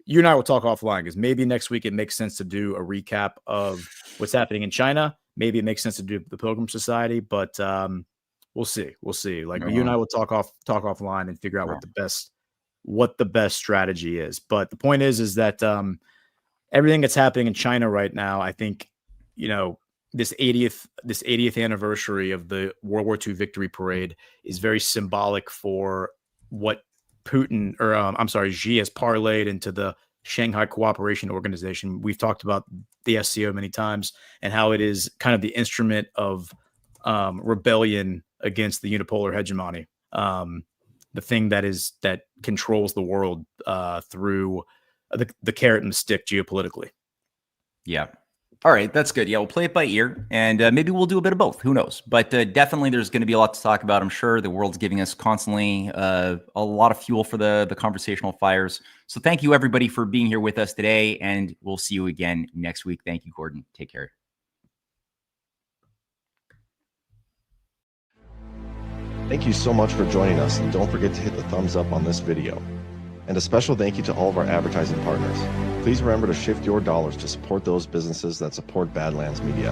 you and I will talk offline because maybe next week it makes sense to do a recap of what's happening in China. Maybe it makes sense to do the Pilgrim Society, but we'll see. We'll see. Like you and I will talk offline and figure out what the best strategy is. But the point is that everything that's happening in China right now, I think, this 80th anniversary of the World War II victory parade is very symbolic for what Putin Xi has parlayed into the Shanghai Cooperation Organization. We've talked about the SCO many times and how it is kind of the instrument of rebellion against the unipolar hegemony. The thing that controls the world through the carrot and the stick geopolitically. Yeah. All right, that's good. Yeah, we'll play it by ear, and maybe we'll do a bit of both. Who knows? But definitely there's going to be a lot to talk about, I'm sure. The world's giving us constantly a lot of fuel for the conversational fires. So thank you, everybody, for being here with us today, and we'll see you again next week. Thank you, Gordon. Take care. Thank you so much for joining us, and don't forget to hit the thumbs up on this video. And a special thank you to all of our advertising partners. Please remember to shift your dollars to support those businesses that support Badlands Media.